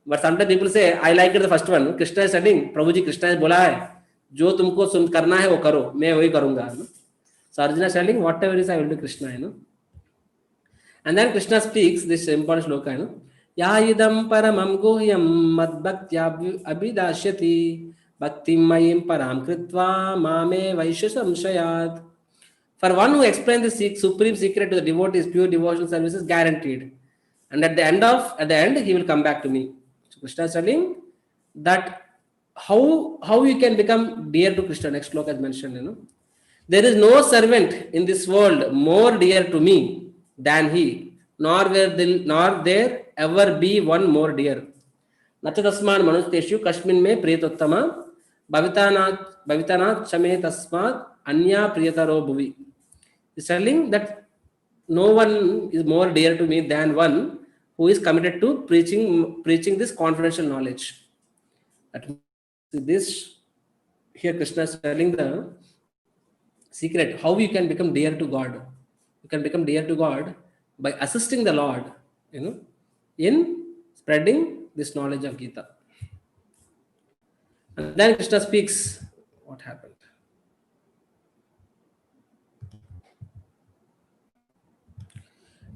But sometimes people say, I like the first one. Krishna is saying, Prabhuji, Krishna has bola hai. Jo tumko sun karna hai, wo karo. Main wahi karunga. So Arjuna is telling, whatever is, I will do Krishna. And then Krishna speaks this important shloka. Ya idam paramam guhyam mad bhaktya abhidashyati bhaktim mayim param kritva mame vaishya samshayat. For one who explains the supreme secret to the devotees, pure devotional service is guaranteed. And at the end, he will come back to me. So Krishna is telling that how you can become dear to Krishna. Next shloka is mentioned. There is no servant in this world more dear to me than he, nor there ever be one more dear. Nachatasman manusteshu kashmin me priyatottama bhavitana chame tasmat anya priyataro bhuvi. He's telling that no one is more dear to me than one who is committed to preaching this confidential knowledge. This here Krishna is telling the secret how you can become dear to God. You can become dear to God by assisting the Lord, in spreading this knowledge of Gita. And then Krishna speaks. What happened?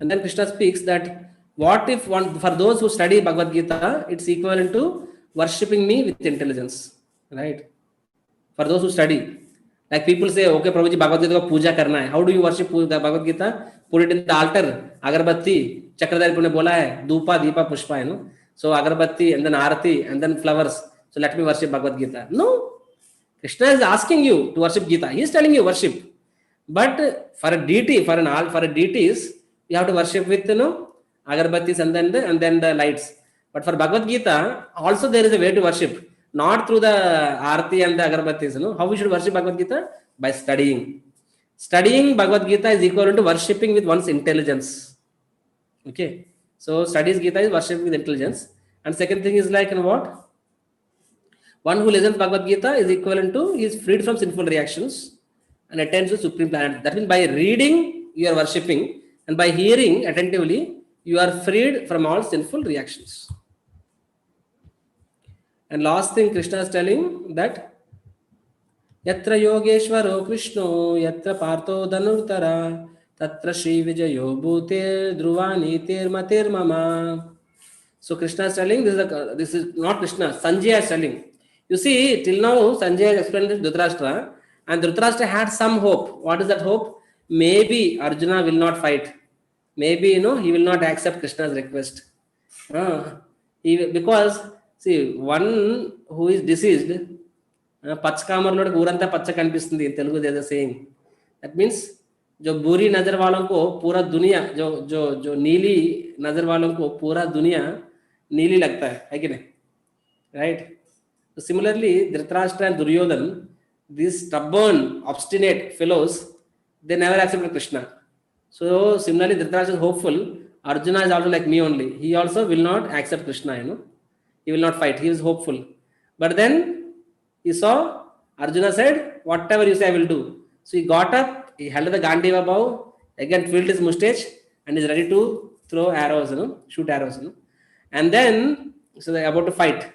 And then Krishna speaks that what if one, for those who study Bhagavad Gita, it's equivalent to worshipping me with intelligence, right? For those who study, like people say, okay, Prabhuji, Bhagavad Gita ko puja karna hai. How do you worship Bhagavad Gita? Put it in the altar, agarbatti, Chakradhari Pune bola hai, Dupa, Deepa, Pushpa, So agarbatti and then arati and then flowers. So let me worship Bhagavad Gita. No, Krishna is asking you to worship Gita. He is telling you worship. But for a deity, for a deities, you have to worship with agarbattis and then the lights. But for Bhagavad Gita, also there is a way to worship, not through the arati and the agarbattis. How we should worship Bhagavad Gita? By studying. Studying Bhagavad Gita is equivalent to worshipping with one's intelligence. Okay. So studies Gita is worshipping with intelligence. And second thing is like what? One who listens Bhagavad Gita is equivalent to, he is freed from sinful reactions and attains to supreme planet. That means by reading, you are worshipping, and by hearing attentively, you are freed from all sinful reactions. And last thing Krishna is telling that Yatra Yogeshwaro Krishno, Yatra Partho Dhanurtara, Tatra Shri Vijayo Bhutir Dhruvani Matir Mama. So Krishna is telling, this is not Krishna, Sanjaya is telling. You see, till now Sanjaya explained this to Dhritarashtra, and Dhritarashtra had some hope. What is that hope? Maybe Arjuna will not fight. Maybe he will not accept Krishna's request. Because see, one who is deceased, पचकामरलोड ऊरंता pacha कनिपिस्तुंदी in Telugu there is a saying. That means जो बुरी नजर वालों को पूरा दुनिया जो नीली नजर वालों को पूरा दुनिया नीली लगता है कि नहीं, right? So similarly, Dhritarashtra and Duryodhan, these stubborn, obstinate fellows, they never accepted Krishna. So similarly, Dhritarashtra is hopeful. Arjuna is also like me only. He also will not accept Krishna. He will not fight. He is hopeful. But then he saw Arjuna said, "Whatever you say, I will do." So he got up. He held the Gandiva bow. Again, twirled his mustache and is ready to throw arrows. Shoot arrows. And then so they are about to fight.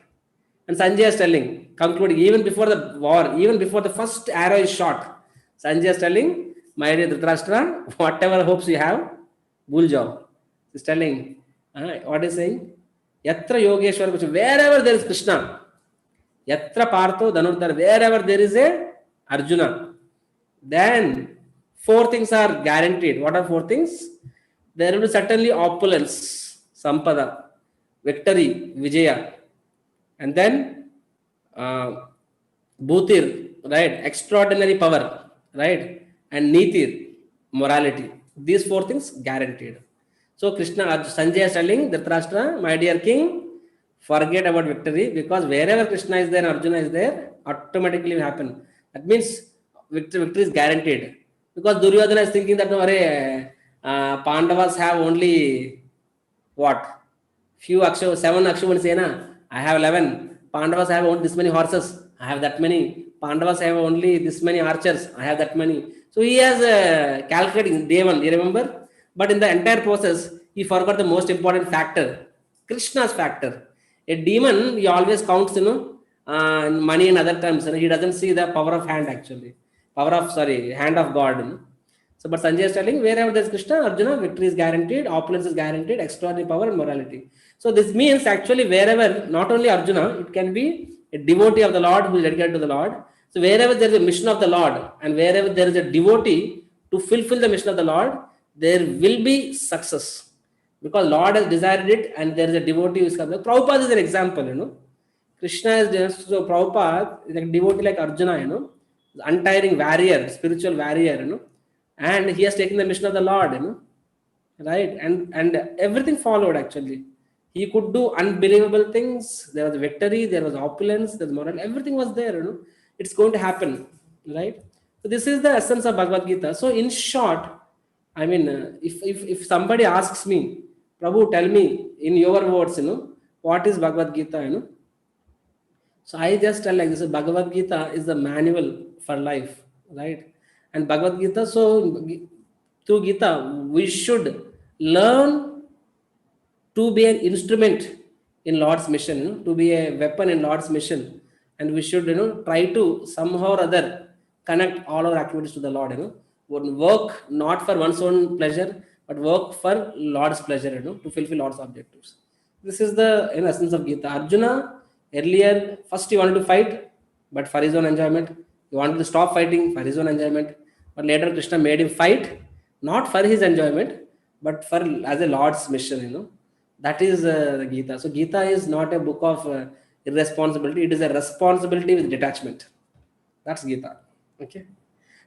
And Sanjay is telling, concluding, even before the war, even before the first arrow is shot, Sanjay is telling, my dear Dhritarashtra, whatever hopes you have, bhul jao. He's telling, what is saying? Yatra Yogeshwar, wherever there is Krishna, Yatra Partho Dhanurtar, wherever there is a Arjuna, then four things are guaranteed. What are four things? There will be certainly opulence, Sampada, victory, Vijaya. And then Bhutir, right? Extraordinary power, right? And Nitir, morality. These four things guaranteed. So Krishna, Sanjay is telling Dhritarashtra, my dear king, forget about victory, because wherever Krishna is there, Arjuna is there, automatically will happen. That means victory is guaranteed. Because Duryodhana is thinking that Pandavas have only what? Few Akshavas, 7 Akshavas say na. I have 11. Pandavas have only this many horses. I have that many. Pandavas have only this many archers. I have that many. So he has calculated day one. You remember? But in the entire process, he forgot the most important factor, Krishna's factor. A demon, he always counts, money and other terms. He doesn't see the power of hand actually. Hand of God. So, but Sanjay is telling, wherever there is Krishna, Arjuna, victory is guaranteed, opulence is guaranteed, extraordinary power and morality. So this means actually wherever, not only Arjuna, it can be a devotee of the Lord who is dedicated to the Lord. So wherever there is a mission of the Lord and wherever there is a devotee to fulfill the mission of the Lord, there will be success. Because Lord has desired it and there is a devotee who is coming. Prabhupada is an example, Krishna is just, so Prabhupada is a devotee like Arjuna, untiring warrior, spiritual warrior, and he has taken the mission of the Lord, right? And everything followed actually. He could do unbelievable things. There was victory, there was opulence, there was moral, everything was there, It's going to happen, right? So this is the essence of Bhagavad Gita. So in short, I mean, if somebody asks me, Prabhu, tell me in your words, what is Bhagavad Gita, So I just tell like this, Bhagavad Gita is the manual for life, right? And Bhagavad Gita, so through Gita, we should learn to be an instrument in Lord's mission, to be a weapon in Lord's mission, and we should try to somehow or other connect all our activities to the Lord. Would work not for one's own pleasure, but work for Lord's pleasure. To fulfill Lord's objectives. This is the essence of Gita. Arjuna earlier first he wanted to fight, but for his own enjoyment. He wanted to stop fighting for his own enjoyment, but later Krishna made him fight, not for his enjoyment, but for as a Lord's mission. That is the Gita. So Gita is not a book of irresponsibility. It is a responsibility with detachment. That's Gita. Okay.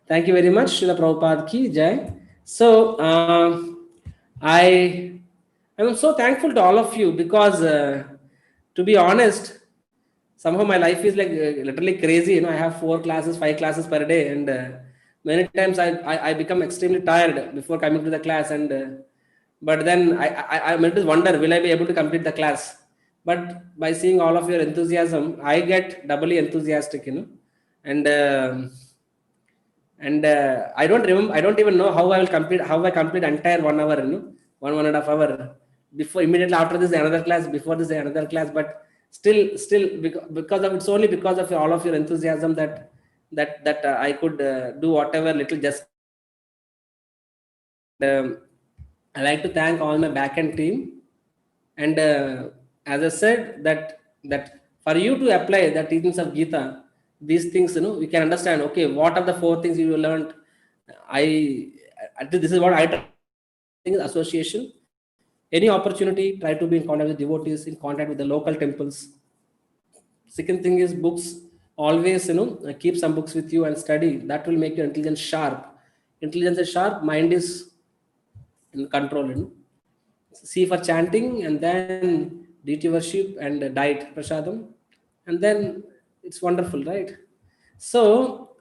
Thank you very much, Srila Prabhupada ki jai. So I am so thankful to all of you because, to be honest, somehow my life is like literally crazy. I have 4 classes, 5 classes per day, and many times I become extremely tired before coming to the class, and but then I meant to wonder, will I be able to complete the class? But by seeing all of your enthusiasm, I get doubly enthusiastic, and I don't remember. I don't even know how I complete entire 1 hour, 1.5 hour. Before, immediately after this another class, before this another class, but still because of, it's only because of all of your enthusiasm that I could do whatever little just. I like to thank all my backend team, and as I said that for you to apply the teachings of Gita, these things, we can understand, okay, what are the 4 things you learned. This is what I think is association. Any opportunity, try to be in contact with devotees, in contact with the local temples. Second thing is books. Always, keep some books with you and study. That will make your intelligence sharp. Intelligence is sharp, mind is in control. See for chanting, and then deity worship and diet prasadam, and then it's wonderful, right? So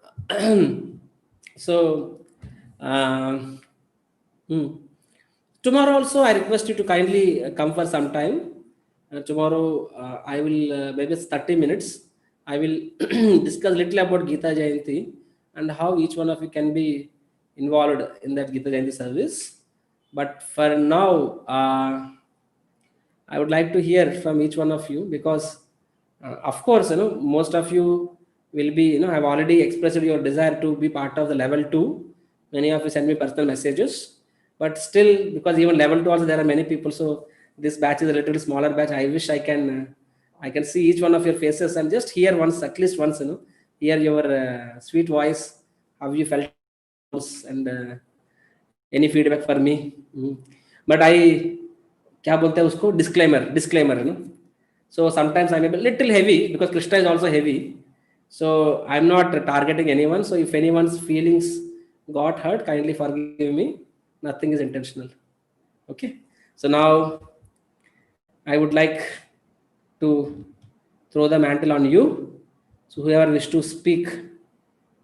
so tomorrow also I request you to kindly come for some time. Tomorrow I will maybe it's 30 minutes. I will discuss little about Gita Jayanti and how each one of you can be involved in that Gita Jayanti service. But for now, I would like to hear from each one of you because, of course, most of you will be, have already expressed your desire to be part of the level 2. Many of you send me personal messages, but still, because even level 2 also there are many people, so this batch is a little smaller batch. I wish I can see each one of your faces and just hear once, at least once, hear your sweet voice, how you felt, and any feedback for me. But I क्या बोलते हैं उसको, disclaimer. So sometimes I'm a little heavy because Krishna is also heavy, so I'm not targeting anyone. So if anyone's feelings got hurt, kindly forgive me. Nothing is intentional. Okay. So now I would like to throw the mantle on you. So whoever wish to speak,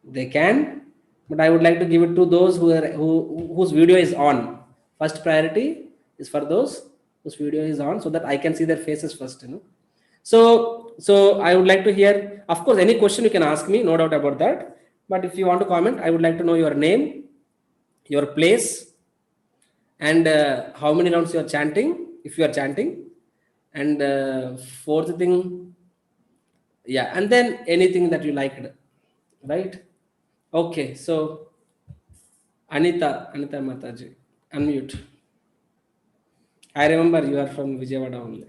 they can. But I would like to give it to those whose video is on. First priority is for those whose video is on, so that I can see their faces first. So I would like to hear. Of course, any question you can ask me, no doubt about that. But if you want to comment, I would like to know your name, your place, and how many rounds you are chanting, if you are chanting, and fourth thing, yeah, and then anything that you liked, right? Okay, so Anita Mataji, unmute. I remember you are from Vijayawada only.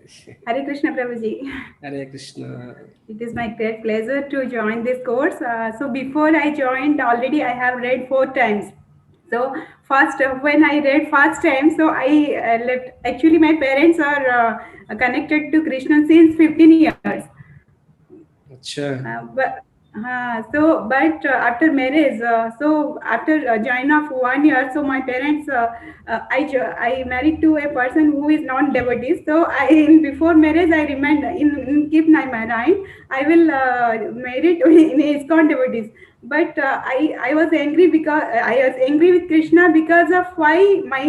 Hare Krishna Prabhuji. Hare Krishna. It is my great pleasure to join this course. So before I joined, already I have read 4 times. So first, when I read first time, so I left. Actually, my parents are connected to Krishna since 15 years. But after marriage, so after join of 1 year, so my parents, I married to a person who is non-devotee. So before marriage, I remind in keep my mind, I will marry to in ISKCON devotees. But I was angry because I was angry with Krishna because of why my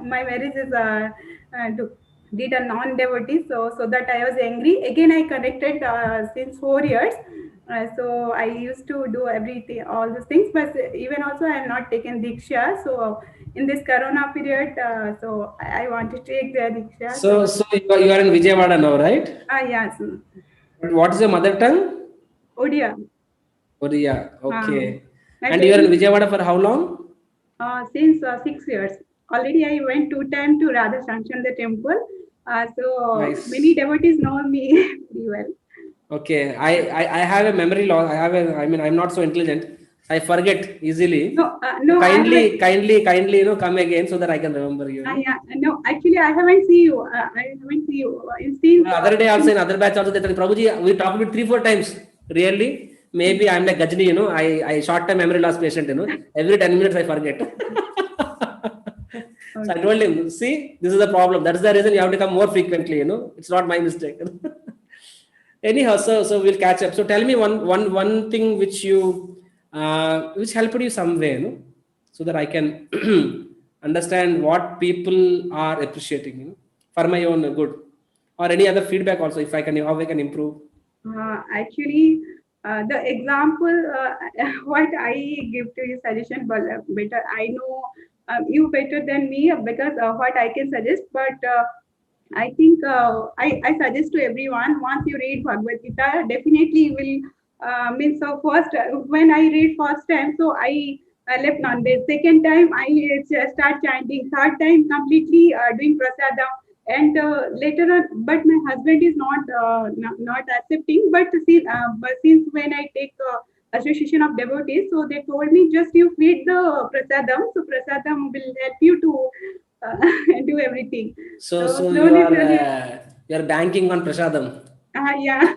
my marriage is did a non-devotee, so that I was angry. Again, I connected since 4 years. So I used to do everything, all those things, but even also I have not taken Diksha. So in this Corona period, so I want to take the Diksha. So, So so you are in Vijayawada now, right? yes, But what is your mother tongue? Odia. Oriya. Um, Okay. my And you are in parents, Vijayawada for how long? since 6 years. Already I went 2 times to Radha Shamchandra temple. So many Nice. devotees know me pretty well. Okay. I have a memory loss. I mean, I'm not so intelligent. I forget easily. So No, I haven't. kindly, come again so that I can remember you. Yeah, no, actually, I haven't seen you. I haven't seen you. It seems. The other day also in other batch also they tell Prabhuji, we talked about 3 4 times. Really? Maybe I'm like Gajni, I short term memory loss patient, Every 10 minutes I forget. So I Okay. told him, see, this is the problem. That's the reason you have to come more frequently, It's not my mistake. Anyhow, so we'll catch up. So tell me one thing which helped you some way, so that I can understand what people are appreciating, for my own good, or any other feedback also, if I can, how I can improve. Actually, the example what I give to you suggestion, but better I know you better than me because what I can suggest. But I think I suggest to everyone once you read Bhagavad Gita, definitely you will means so first when I read first time, so I left non-veg. Second time I start chanting. Third time completely doing prasadam. And later on, but my husband is not accepting. But since when I take association of devotees, so they told me just you feed the prasadam, so prasadam will help you to uh, do everything. So So so slowly, slowly, you are banking on prasadam. yeah.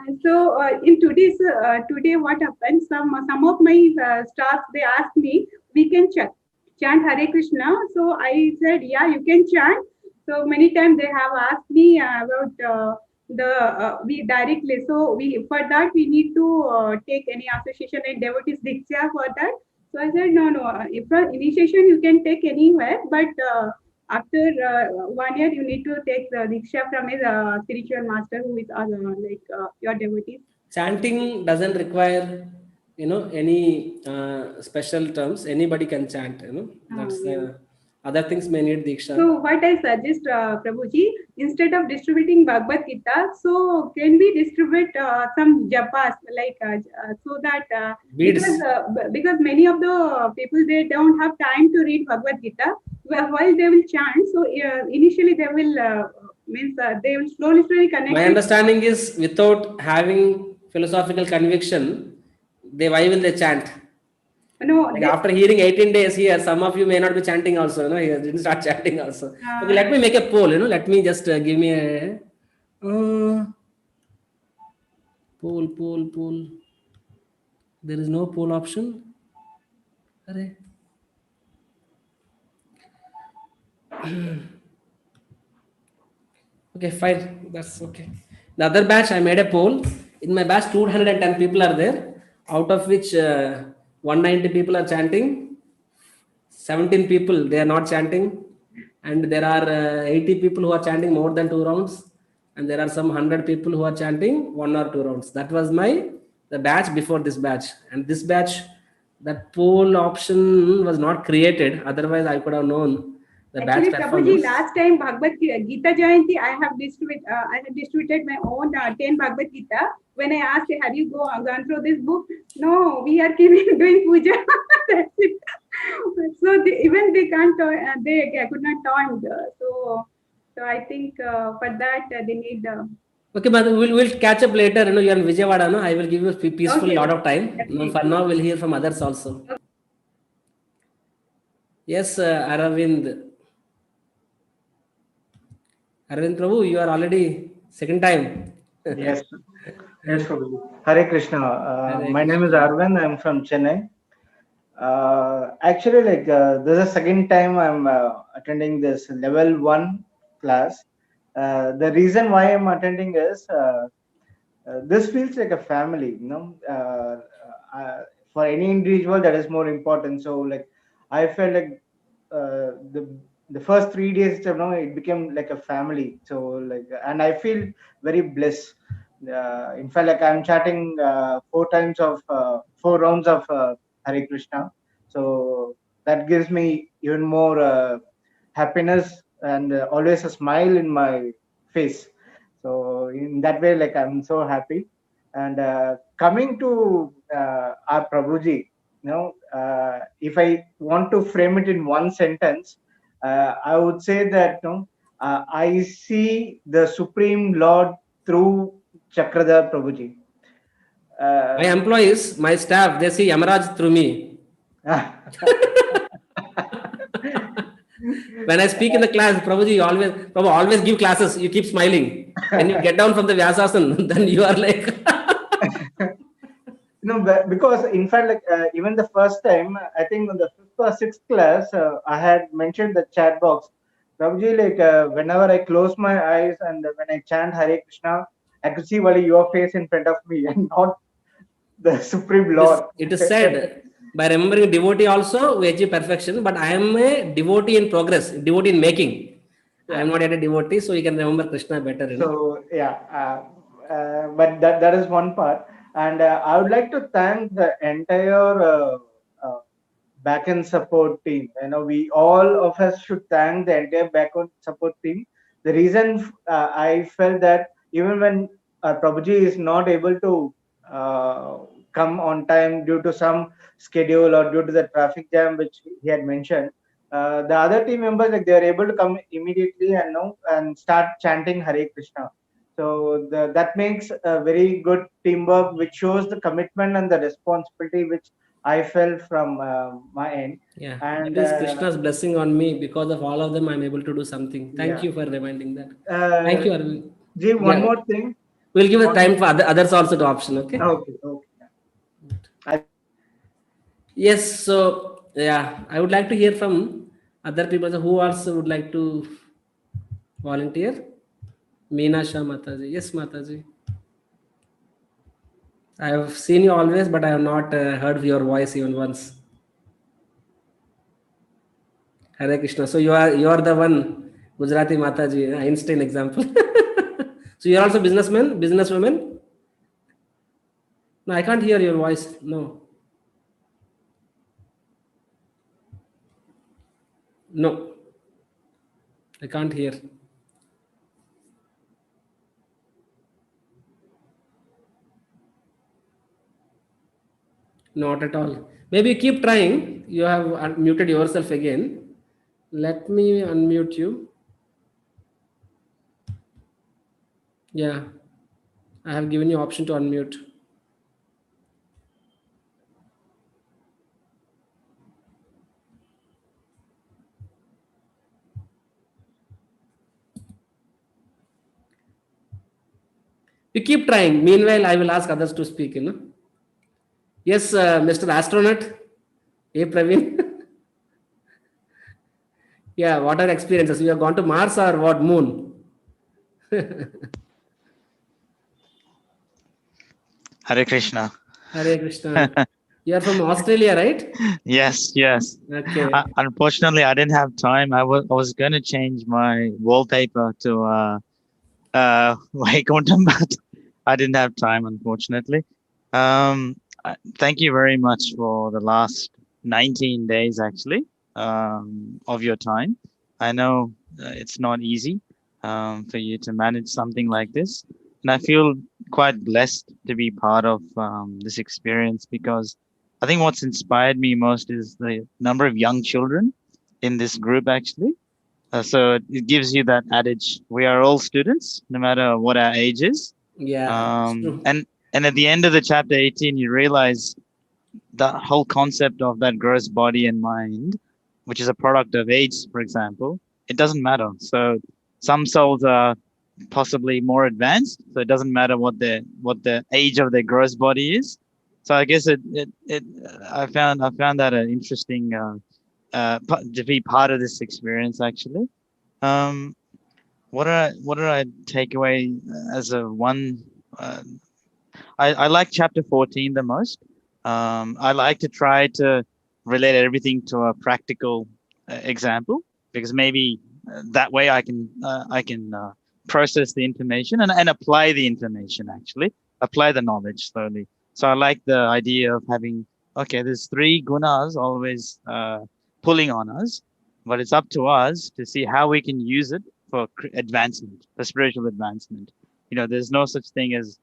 In today, what happened? Some of my staff they asked me, we can chant Hare Krishna. So I said, yeah, you can chant. So many times they have asked me about the we directly. So we for that we need to take any association and devotees diksha for that. So I said, no, no. If for initiation you can take anywhere, but after 1 year you need to take the diksha from a spiritual master who is your devotee. Chanting doesn't require, any special terms. Anybody can chant, That's Yeah. other things may need diksha. So what I suggest, Prabhuji, instead of distributing Bhagavad Gita, so can we distribute some japas so that Beads. because many of the people they don't have time to read Bhagavad Gita while they will chant. So initially they will means they will slowly My connect it. understanding is without having philosophical conviction, why will they chant? No, Like after hearing 18 days here, some of you may not be chanting also, He didn't start chanting also. Okay, let me make a poll, Let me just give me a poll. There is no poll option. Arre. Okay, fine. That's okay. The other batch, I made a poll. In my batch, 210 people are there, out of which 190 people are chanting, 17 people they are not chanting, and there are 80 people who are chanting more than 2 rounds, and there are some 100 people who are chanting 1 or 2 rounds. That was the batch before this batch, and this batch, that poll option was not created. Otherwise, I could have known the batch Actually, Prabhuji, performance. last time Gita Jayanti, I have distributed my own 10 Bhagavad Gita. When I asked, have you gone through this book? No, we are keeping doing puja. That's it. So even they can't, they could not taunt. So I think for that they need. Okay, but we'll catch up later. You're in Vijayawada, no? I will give you a peaceful Okay, lot okay, of time. For definitely. now, we'll hear from others also. Yes, Aravind. Arvind Prabhu, you are already second time. Yes, yes, Prabhuji. Hare Krishna. Hare My name is Krishna. Arvind. I'm from Chennai. Actually, this is the second time I'm attending this level 1 class. The reason why I'm attending is this feels like a family, for any individual that is more important. So, like, I felt like the first 3 days, it became like a family. So, like, and I feel very blessed In fact, like I'm chanting 4 rounds of Hare Krishna. So that gives me even more happiness and always a smile in my face. So in that way, like I'm so happy. And coming to our Prabhuji, if I want to frame it in one sentence, I would say that I see the Supreme Lord through Chakradhar Prabhuji. My Uh, employees, my staff, they see Yamaraj through me. When I speak in the class, Prabhu always give classes. You keep smiling. When you get down from the Vyasasan, then you are like, Because in fact, like even the first time, I think in the fifth or sixth class, I had mentioned the chat box. Prabhuji, like whenever I close my eyes and when I chant Hare Krishna, I could see only your face in front of me and not the Supreme Lord. it is said, by remembering devotee also, we achieve perfection. But I am a devotee in progress, devotee in making. I am Yeah. not yet a devotee, so you can remember Krishna better, So yeah, but that is one part, and I would like to thank the entire uh, backend support team. We all of us should thank the entire backend support team. The reason I felt that even when Prabhuji is not able to uh, come on time due to some schedule or due to the traffic jam which he had mentioned, the other team members, like, they are able to come immediately and and start chanting Hare Krishna. So that makes a very good teamwork, which shows the commitment and the responsibility which I felt from my end. Yeah, that And is Krishna's blessing on me. Because of all of them, I'm able to do something. Thank yeah, you for reminding that. Thank uh, you, Arvind. Ji, one Yeah, more thing. we'll give the On time for others also to option. Okay. Okay, okay. I Yes. So yeah, I would like to hear from other people. So who else would like to volunteer? Meena Shah Mataji. Yes, Mataji. I have seen you always, but I have not heard your voice even once. Hare Krishna. So you are the one Gujarati Mataji, Einstein example. So you're also businessman, businesswoman. No, I can't hear your voice. No, no, I can't hear. Not at all. Maybe keep trying. You have muted yourself again. Let me unmute you. Yeah, I have given you option to unmute. You keep trying. Meanwhile, I will ask others to speak. Yes, Mr. Astronaut. Hey, Praveen. Yeah, what are experiences? You have gone to Mars or what? Moon? Hare Krishna. Hare Krishna. You are from Australia, right? Yes, yes. Okay. Unfortunately, I didn't have time. I was going to change my wallpaper to Vaikuntham, but I didn't have time, unfortunately. Thank you very much for the last 19 days, actually, of your time. I know it's not easy for you to manage something like this. And I feel quite blessed to be part of this experience because I think what's inspired me most is the number of young children in this group, actually. So it gives you that adage: we are all students, no matter what our age is. Yeah, it's Um, true. and and at the end of the chapter 18, you realize the whole concept of that gross body and mind, which is a product of age, for example, it doesn't matter. So some souls are possibly more advanced, so it doesn't matter what the age of their gross body is. So I guess it I found that an interesting to be part of this experience actually. Um, what did I take away as a one? Uh, I like chapter 14 the most. I like to try to relate everything to a practical example because maybe that way I can process the information and apply the information, actually apply the knowledge slowly. So I like the idea of having, okay, there's 3 gunas always pulling on us, but it's up to us to see how we can use it for advancement, for spiritual advancement. There's no such thing as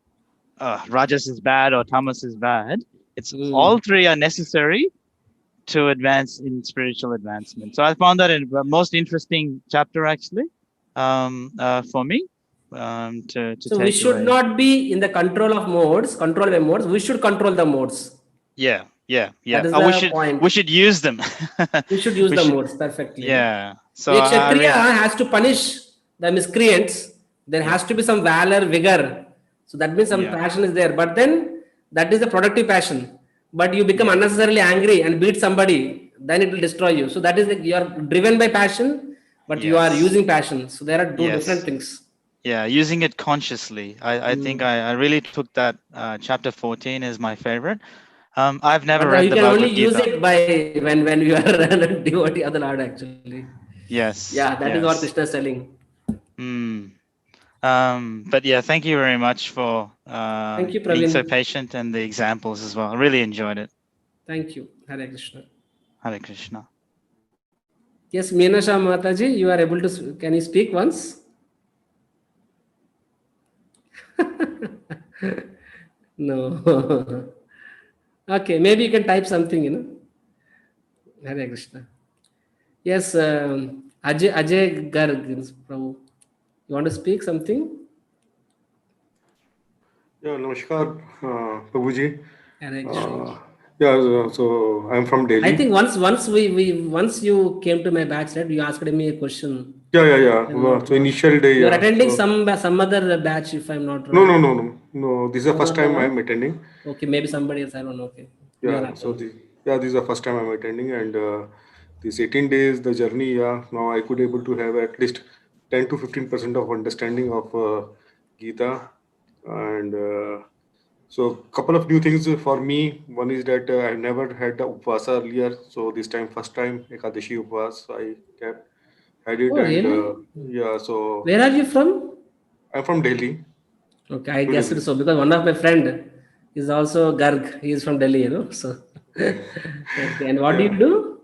Rajas is bad or Tamas is bad. It's all 3 are necessary to advance in spiritual advancement. So I found that a most interesting chapter, actually, for me. To So take we should away. not be in the control of modes, control the modes. We should control the modes. Yeah. That is Oh, the point. we should use them. We should use the modes perfectly. Yeah. So A Kshatriya has to punish the miscreants. There has to be some valor, vigor. So that means some passion is there. But then that is the productive passion. But you become unnecessarily angry and beat somebody, then it will destroy you. So that is you are driven by passion, but you are using passion. So there are 2 different things. Yeah, using it consciously. I think I really took that chapter 14 is my favorite. I've never read the Bhagavad Gita. You can only use it by when you are a devotee of the Lord, actually. Yes. Yeah, that is what Krishna is telling. But yeah, thank you very much for thank you, being so Praveen. patient and the examples as well. I really enjoyed it. Thank you. Hare Krishna. Hare Krishna. Yes, Meenasha Mataji, you are able to, can you speak once? No. Okay, maybe you can type something, Hare Krishna. Yes, Ajay Garg, Prabhu. You want to speak something? Yeah, Namaskar, Prabhuji. Hare Krishna. Yeah, so I'm from Delhi. I think once you came to my batch, right? You asked me a question. Yeah. So initial day. You're attending some other batch, if I'm not wrong. No. This is the first time I'm attending. Okay, maybe somebody else. I don't know. Okay. Yeah. So this is the first time I'm attending, and these 18 days, the journey. Yeah. Now I could able to have at least 10 to 15% of understanding of Gita, and so couple of new things for me. One is that I've never had the upvasa earlier. So this time, first time Ekadashi upvas I had it. Oh, and really? So where are you from? I'm from Delhi. Okay, I guessed it so because one of my friend is also Garg. He is from Delhi, So okay, and what do you do?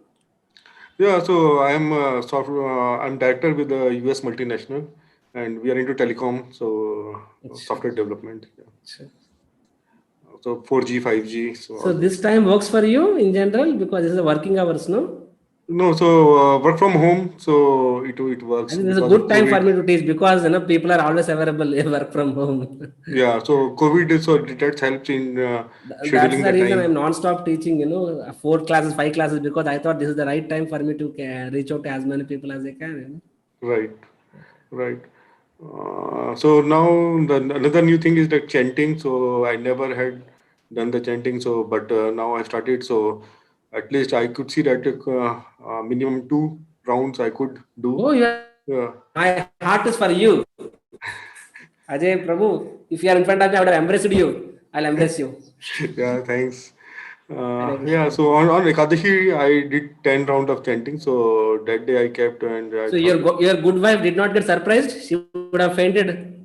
Yeah, so I'm I'm director with the US multinational, and we are into telecom, so software development. Yeah. So 4G, 5G. So this time works for you in general because this is the working hours, no? No, so work from home, so it works. I think this is a good time for me to teach because people are always available work from home. Yeah, so COVID so that helps in scheduling. That's the reason time. I'm non-stop teaching. 4 classes, 5 classes because I thought this is the right time for me to reach out to as many people as I can. Right. So now another new thing is the chanting. So I never had done the chanting. So but now I started. So at least I could see that minimum 2 rounds I could do. Oh yeah. My heart is for you, Ajay Prabhu. If you are in front of me, I would have embraced you. I'll embrace you. Yeah, thanks. Yeah, so on Ekadashi, I did 10 rounds of chanting. So that day I kept and. So your good wife did not get surprised? She would have fainted.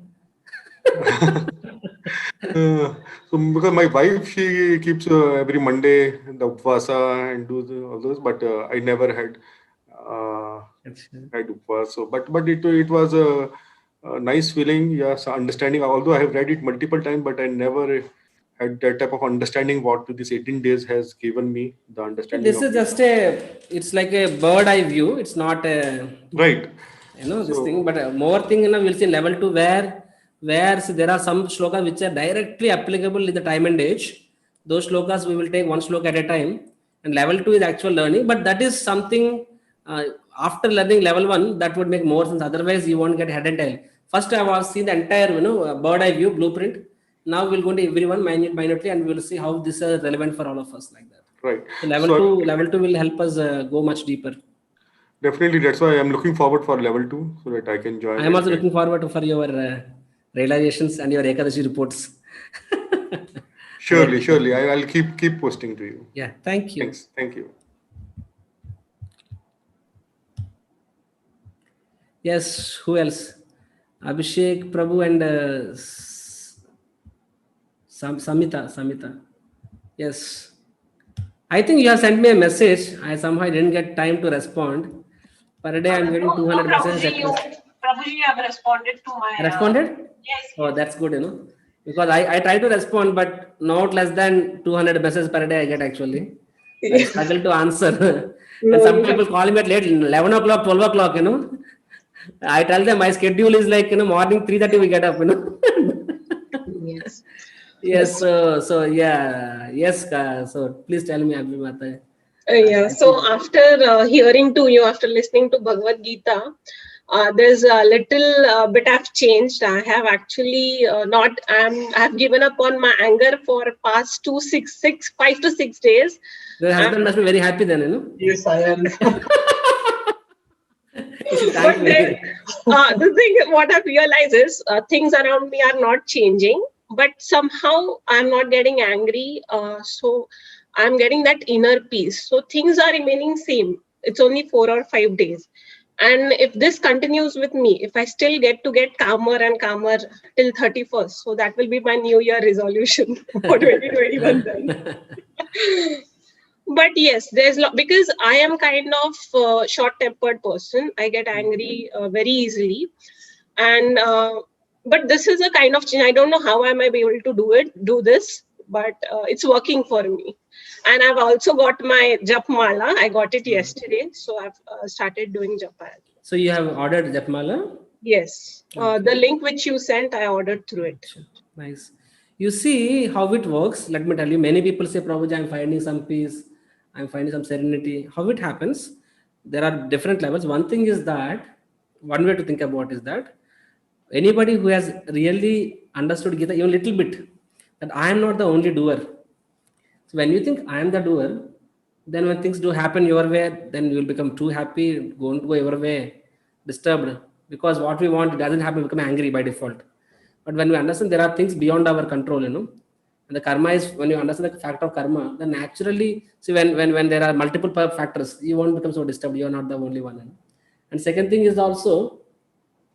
So because my wife, she keeps every Monday the upvasa and do all those, but I never had upvasa. So, but it was a nice feeling. Yes, understanding. Although I have read it multiple times, but I never had that type of understanding what this 18 days has given me, the understanding. This is just it's like a bird eye view. It's not a right. This thing, but more thing we'll see level 2 where there are some shlokas which are directly applicable in the time and age. Those shlokas we will take one shloka at a time, and level 2 is actual learning. But that is something after learning level 1 that would make more sense. Otherwise, you won't get head and tail. First, I was seeing the entire bird eye view blueprint. Now we'll go into everyone minutely, and we'll see how this is relevant for all of us like that. Right. So level 2 will help us go much deeper. Definitely, that's why I'm looking forward for level 2 so that I can join. I am also looking forward for your realizations and your Ekadashi reports. Surely. I'll keep posting to you. Yeah, thank you. Thanks. Thank you. Yes, who else? Abhishek Prabhu and Samita. Yes. I think you have sent me a message. I somehow didn't get time to respond. Per day, I'm getting 200 messages at least. Prabhuji, have responded to my. Responded? Yes. Oh, that's good, because I try to respond, but not less than 200 messages per day I get actually. I struggle to answer. And some people call me at late, 11 o'clock, 12 o'clock, I tell them my schedule is like, morning 3:30 we get up, Yes. Yes, so yeah, yes, so please tell me, Abhimata. Yeah. So after hearing to you, after listening to Bhagavad Gita, there's a little bit I've changed. I have actually I've given up on my anger for past 5 to 6 days. Your husband must be very happy then, Yes, I am. You should thank But me. then, the thing, what I've realized is things around me are not changing, but somehow I'm not getting angry. So I'm getting that inner peace. So things are remaining same. It's only 4 or 5 days. And if this continues with me, if I still get calmer and calmer till 31st, so that will be my New Year resolution for 2021 then. But yes, because I am kind of short-tempered person. I get angry very easily, and but this is a kind of change. I don't know how I might be able to do this, but it's working for me. And I've also got my Jap Mala. I got it yesterday, so I've started doing Japa. So you have ordered Japmala? Yes, the link which you sent, I ordered through it. Nice. You see how it works. Let me tell you, many people say, Prabhuji, I'm finding some peace. I'm finding some serenity. How it happens? There are different levels. One thing is that, one way to think about is that anybody who has really understood Gita, even a little bit, that I am not the only doer. So when you think I am the doer, then when things do happen your way, then you will become too happy, going to go your way, disturbed. Because what we want, it doesn't happen, we become angry by default. But when we understand there are things beyond our control, and the karma is, when you understand the fact of karma, then naturally, see, when there are multiple factors, you won't become so disturbed. You are not the only one. And second thing is also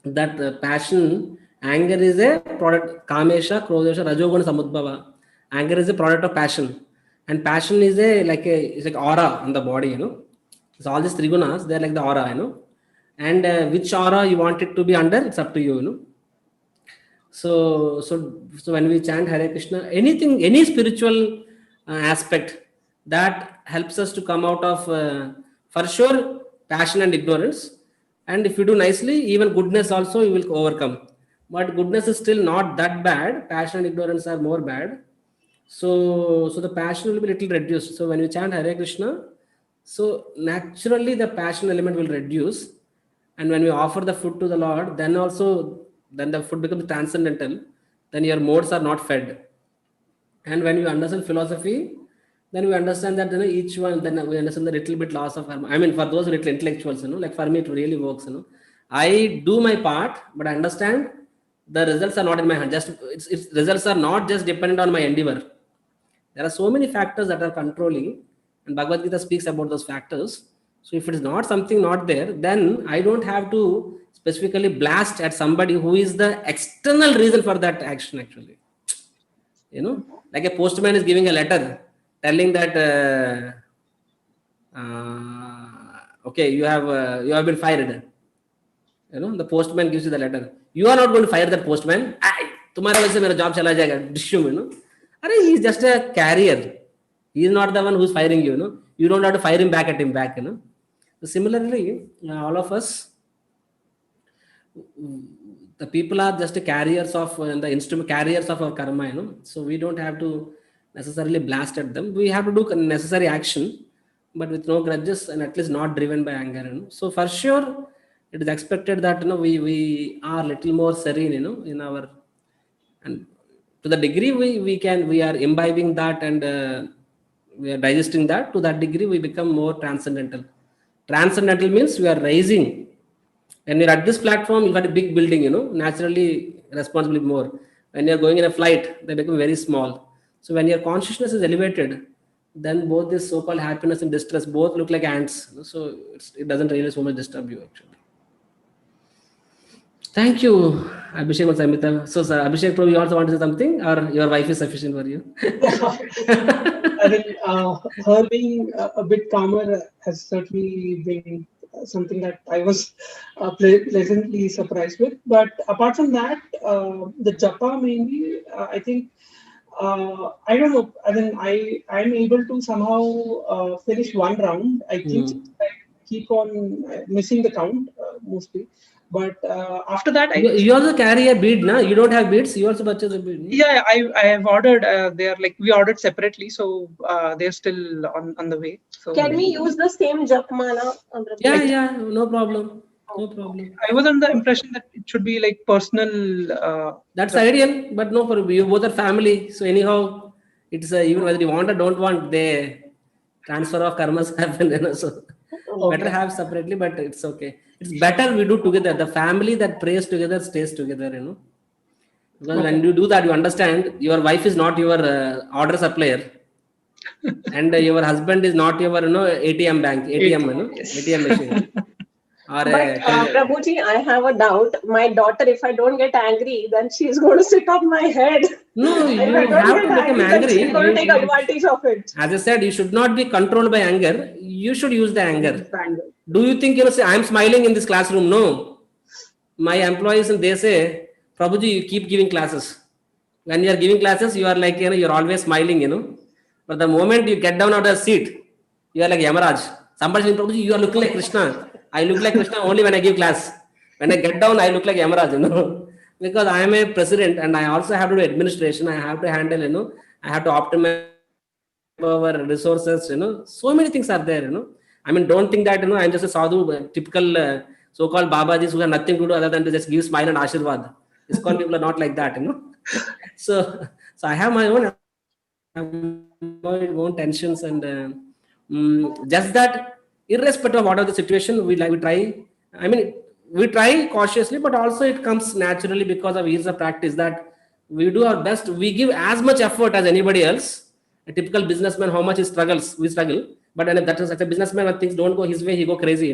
that passion, anger is a product, kamesha, krodesha, rajoguna samudbhava. Anger is a product of passion, and passion is it's like aura on the body. So all these three gunas, they're like the aura. And which aura you want it to be under, it's up to you. So when we chant Hare Krishna, anything, any spiritual aspect that helps us to come out of, for sure, passion and ignorance. And if you do nicely, even goodness also you will overcome. But goodness is still not that bad. Passion and ignorance are more bad. So the passion will be little reduced. So when we chant Hare Krishna, so naturally the passion element will reduce. And when we offer the food to the Lord, then the food becomes transcendental. Then your modes are not fed. And when you understand philosophy, then we understand that each one, then we understand the little bit loss of karma. I mean, for those little intellectuals, like for me, it really works. I do my part, but I understand the results are not in my hand. Its results are not just dependent on my endeavor. There are so many factors that are controlling, and Bhagavad Gita speaks about those factors. So if it is not something not there, then I don't have to specifically blast at somebody who is the external reason for that action actually. Like a postman is giving a letter telling that, okay, you have been fired. The postman gives you the letter. You are not going to fire that postman. Tomorrow वजह से मेरा job चला जाएगा. Dissume, he is just a carrier. He is not the one who is firing you. You don't have to fire him back at him back. So similarly, all of us, the people are just carriers of the instrument, carriers of our karma. So we don't have to necessarily blast at them. We have to do necessary action, but with no grudges and at least not driven by anger. So for sure, it is expected that we are little more serene, in our, and to the degree we are imbibing that and we are digesting that. To that degree, we become more transcendental. Transcendental means we are rising. When you're at this platform, you got a big building, naturally responsibility more. When you're going in a flight, they become very small. So when your consciousness is elevated, then both this so-called happiness and distress both look like ants. So it doesn't really so much disturb you actually. Thank you, Abhishek and Samita. So, sir, Abhishek, probably you also want to say something, or your wife is sufficient for you? I mean, her being a bit calmer has certainly been something that I was pleasantly surprised with. But apart from that, the japa mainly, I think, I don't know. I mean, I'm able to somehow finish one round. I think I keep on missing the count mostly. But after that, You also carry a bead, na? You don't have beads. You also purchase a bead. No? yeah, I have ordered. They're like we ordered separately, so they're still on the way. So Can we use the same japmala? Yeah, no problem. No problem. I was under the impression that it should be like personal. That's ideal, but no, for you both are family. So anyhow, it's even whether you want or don't want, they transfer of karmas happen. So better have separately, but it's okay. It's better we do together. The family that prays together stays together. Because when you do that, you understand your wife is not your order supplier, and your husband is not your ATM machine. Or But Prabhuji, I have a doubt. My daughter, if I don't get angry, then she's going to sit on my head. No, If you I don't have to get become then angry. she's going to take advantage of it. As I said, you should not be controlled by anger. You should use the anger. Do you think say I'm smiling in this classroom? No. My employees and they say, Prabhuji, you keep giving classes. When you are giving classes, you are like you're always smiling. But the moment you get down out of the seat, you are like Yamaraj. Somebody saying, Prabhuji, you are looking like Krishna. I look like Krishna only when I give class. When I get down, I look like Yamaraj. Because I am a president and I also have to do administration. I have to handle, I have to optimize our resources. So many things are there. I mean, don't think that I'm just a sadhu, typical so-called Babajis who have nothing to do other than to just give smile and ashirwad. ISKCON people are not like that. So I have my own tensions and just that, irrespective of whatever the situation, we try. I mean, we try cautiously, but also it comes naturally because of years of practice that we do our best. We give as much effort as anybody else. A typical businessman, how much he struggles, we struggle. But when that is like a businessman, when things don't go his way, he go crazy,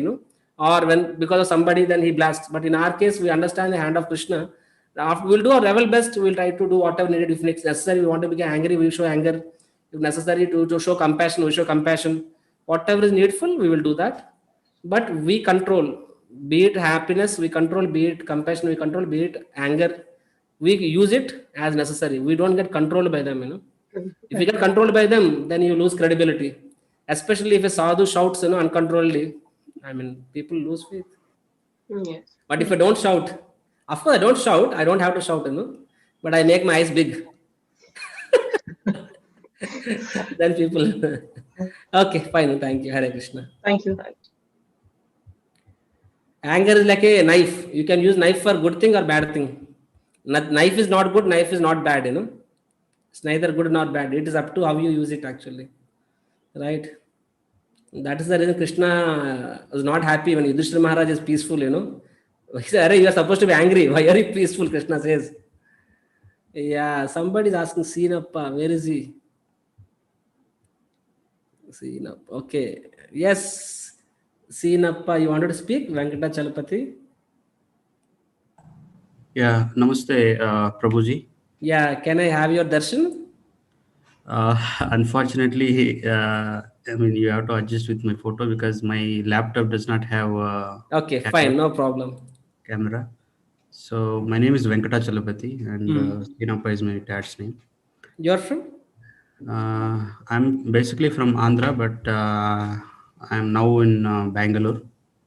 or when because of somebody, then he blasts. But in our case, we understand the hand of Krishna. After we'll do our level best, we'll try to do whatever needed. If it's necessary, we want to be angry, we show anger. If necessary to show compassion, we show compassion. Whatever is needful, we will do that. But we control, be it happiness, we control, be it compassion, we control, be it anger. We use it as necessary. We don't get controlled by them. If you get controlled by them, then you lose credibility. Especially if a sadhu shouts, uncontrollably. I mean, people lose faith. Yes. But if I don't shout, of course I don't shout. I don't have to shout, but I make my eyes big. Then people. Okay, fine. Thank you. Hare Krishna. Thank you. Anger is like a knife. You can use knife for good thing or bad thing. Knife is not good. Knife is not bad. It's neither good nor bad. It is up to how you use it actually. Right. That is the reason Krishna was not happy when Yudhishthira Maharaj is peaceful. He said, you are supposed to be angry. Why are you peaceful? Krishna says. Yeah, somebody is asking Seenappa. Where is he? Seenappa. Okay. Yes. Seenappa, you wanted to speak? Venkata Chalapati. Yeah, namaste, Prabhuji. Yeah, can I have your darshan? Unfortunately, I mean, you have to adjust with my photo because my laptop does not have okay, fine, no problem. Camera. So my name is Venkata Chalapati and Seenappa is my dad's name. You're from? I'm basically from Andhra, but I'm now in Bangalore.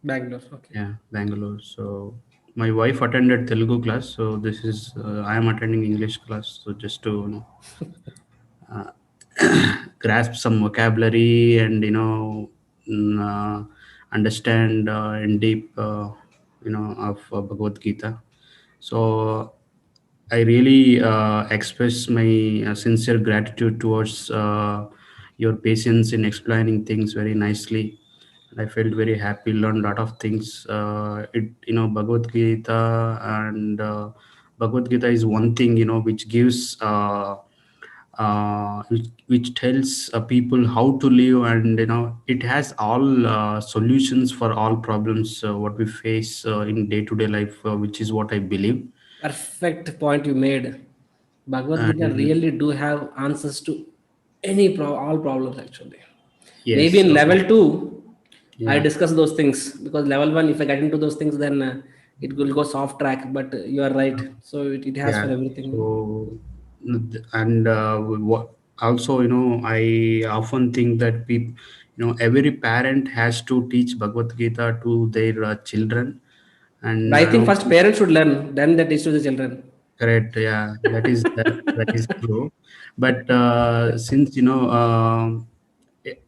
Bangalore, okay. Yeah, Bangalore. So my wife attended Telugu class, so this is I am attending English class. So just to grasp some vocabulary and understand in deep of Bhagavad Gita. So I really express my sincere gratitude towards your patience in explaining things very nicely. I felt very happy, learned a lot of things. Bhagavad Gita and Bhagavad Gita is one thing which gives which tells people how to live, and it has all solutions for all problems what we face in day-to-day life, which is what I believe. Perfect point you made. Bhagavad Gita And really do have answers to all problems actually. Maybe yes, in level 2, I yeah, discuss those things, because level 1, if I get into those things, then it will go soft track. But you are right. So it has for yeah. everything. So and what also, I often think that people, every parent has to teach Bhagavad Gita to their children, But and I think first parents should learn, then they teach to the children. correct, yeah, that is true. But since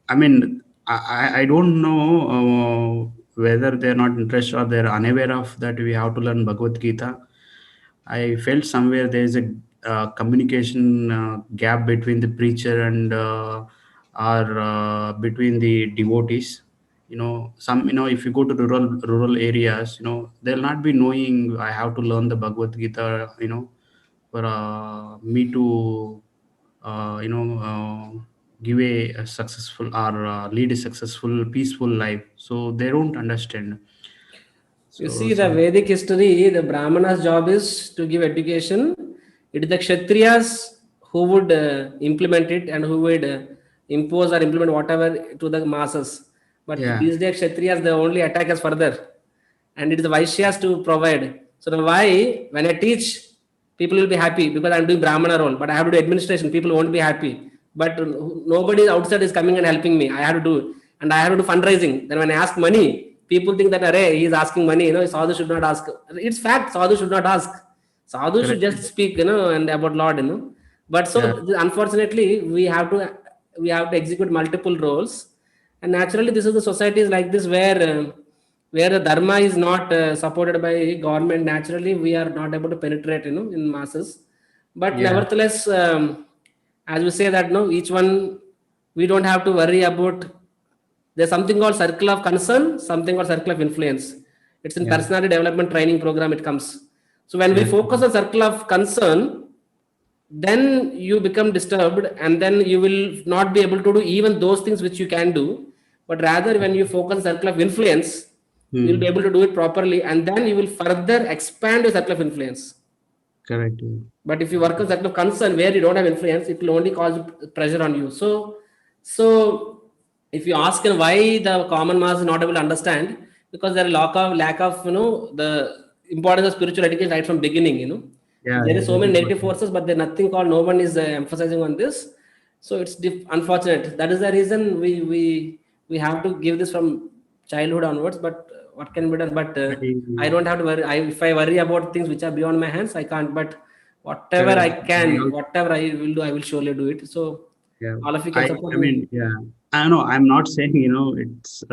I mean, I don't know whether they're not interested or they're unaware of that we have to learn Bhagavad Gita. I felt somewhere there's a communication gap between the preacher and or between the devotees. Some, if you go to rural areas, they'll not be knowing I have to learn the Bhagavad Gita, for me to give a successful or lead a successful peaceful life. So they don't understand. You So see, the some, Vedic history, the Brahmana's job is to give education. It is the Kshatriyas who would implement it, and who would impose or implement whatever to the masses. But yeah, these days, Kshatriyas, they only attack us further. And it is the Vaishyas to provide. So the why, when I teach, people will be happy because I'm doing Brahmana role, but I have to do administration, people won't be happy. But nobody outside is coming and helping me. I have to do, and I have to do fundraising. Then when I ask money, people think that, array, he is asking money, Sadhu should not ask. It's fact, Sadhu should not ask. Sadhu should correct. just speak, and about Lord. But Yeah, so unfortunately, we have to execute multiple roles, and naturally, this is the societies like this where the dharma is not supported by government. Naturally, we are not able to penetrate, in masses. But yeah, nevertheless, as we say that, no, each one, we don't have to worry about. There's something called circle of concern, something called circle of influence. It's in yeah, personality development training program. It comes. So when we yeah, focus on circle of concern, then you become disturbed, and then you will not be able to do even those things which you can do. But rather, when you focus on circle of influence, you'll be hmm, able to do it properly, and then you will further expand your circle of influence. correct. Yeah. But if you work on circle of concern where you don't have influence, it will only cause pressure on you. So if you ask why the common mass is not able to understand, because there is lack of the importance of spiritual education right from beginning. Yeah, There yeah, is so that many is what. negative forces, but there's nothing called, no one is emphasizing on this. So it's unfortunate. That is the reason we have to give this from childhood onwards. But what can be done? But I don't have to worry. If I worry about things which are beyond my hands, I can't. But whatever I Correct. can, whatever I will do, I will surely do it. So Yeah, all of you can support I me. mean, yeah, I know. I'm not saying it's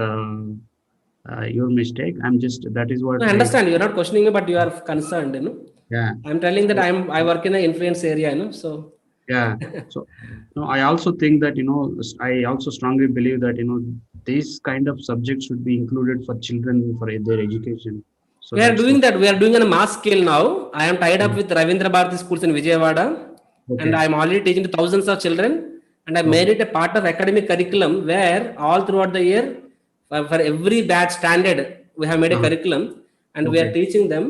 your mistake. I'm just, that is what No, I understand. You're not questioning me, but you are concerned. Yeah. I'm telling that So, I work in the influence area. So yeah. So, I also think that I also strongly believe that these kind of subjects should be included for children for their education. So we are that's doing what. that. We are doing on a mass scale now. I am tied up Mm. with Ravindra Bharati schools in Vijayawada, and Okay. I am already teaching to thousands of children. And I made Okay. it a part of academic curriculum where all throughout the year, for every batch standard, we have made a Uh-huh. curriculum, and we are Okay. teaching them.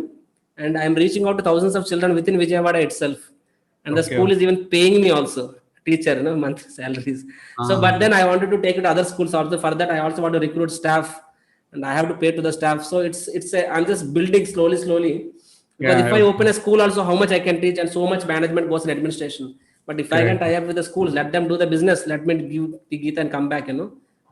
And I am reaching out to thousands of children within Vijayawada itself. And the Okay. school is even paying me also, teacher, monthly salaries. So, but then I wanted to take it to other schools also. For that, I also want to recruit staff, and I have to pay to the staff. So I'm just building slowly. Because Yeah. if I open a school also, how much I can teach, and so much management goes in administration. But if I can Correct. tie up with the schools, let them do the business, let me give the Gita and come back,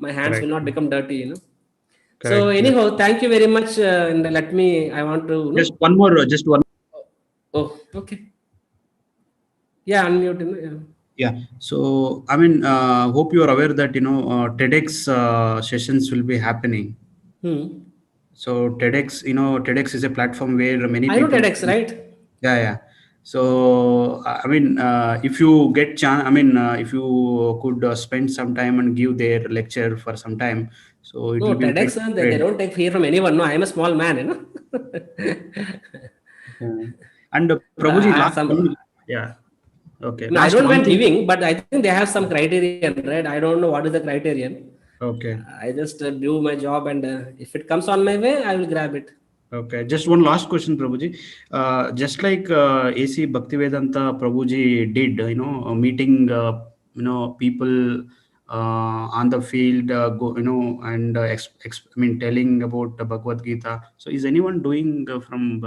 my hands Correct. will not become dirty. So Correct. anyhow, thank you very much. And I want to, Just one more. Just one. oh, okay. Yeah, unmute. Yeah. Yeah. So, I mean, hope you are aware that TEDx sessions will be happening. So TEDx is a platform where many I know people. TEDx, right? Yeah. So, I mean, if you get chance, I mean, if you could spend some time and give their lecture for some time, so it No, will be TEDx, they great. don't take fee from anyone. No, I am a small man, And Prabhuji, I have last some. one, yeah. Okay. No, I Last don't one went thing. living, but I think they have some criterion, right? I don't know what is the criterion. Okay. I just do my job, and if it comes on my way, I will grab it. Okay, just one last question, Prabhuji. Just like AC Bhaktivedanta Prabhuji did, meeting, people on the field, and telling about the Bhagavad Gita. So, is anyone doing from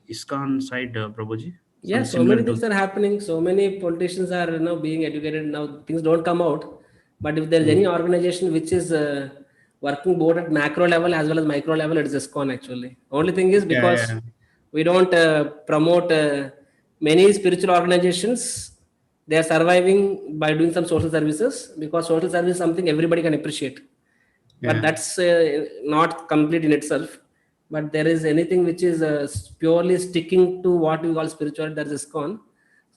ISKCON side, Prabhuji? Yeah, so many things are happening. So many politicians are being educated now. Things don't come out, but if there is any organization which is working both at macro level as well as micro level, it is ISKCON actually. Only thing is because Yeah. we don't promote many spiritual organizations. They are surviving by doing some social services, because social service is something everybody can appreciate. But Yeah. that's not complete in itself. But there is anything which is purely sticking to what we call spirituality, that is ISKCON.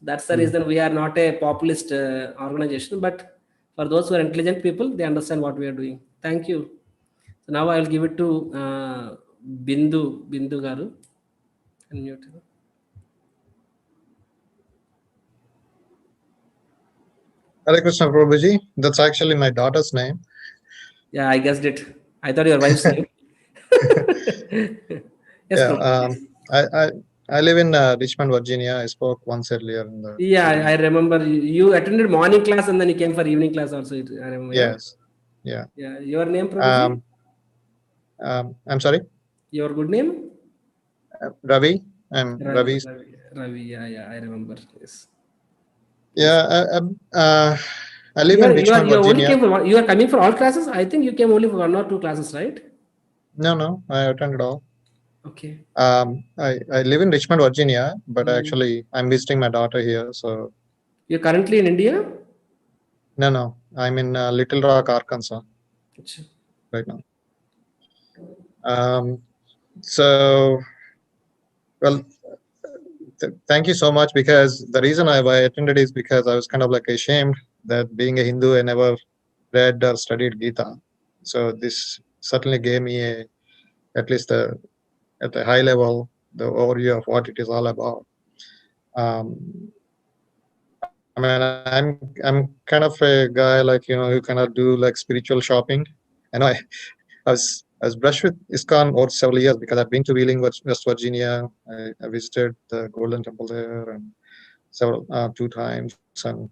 That's the reason we are not a populist organization. But for those who are intelligent people, they understand what we are doing. Thank you. So now I will give it to Bindu Garu. Unmute. Hare Krishna Prabhuji. That's actually my daughter's name. Yeah, I guessed it. I thought your wife's name. Yes, Yeah, Prabhu. I live in Richmond, Virginia. I spoke once earlier in the. Yeah, I remember you attended morning class and then you came for evening class also. I remember. Yes. Yeah. Yeah. Your name, Prabhuji? I'm sorry. Your good name? Ravi. I'm Ravi. Ravi. Yeah. I remember. Yes. Yeah. I live in Richmond, Virginia. You are coming for all classes? I think you came only for 1 or 2 classes, right? No. I attended all. Okay. I live in Richmond, Virginia, but actually I'm visiting my daughter here. So. You're currently in India? No. I'm in Little Rock, Arkansas. Achha. Right now. So, well, thank you so much, because the reason I attended is because I was kind of like ashamed that being a Hindu, I never read or studied Gita. So this certainly gave me at least at a high level, the overview of what it is all about. I mean, I'm kind of a guy like, who cannot do like spiritual shopping. And I was brushed with ISKCON over several years because I've been to Wheeling, West Virginia. I visited the Golden Temple there and several 2 times. And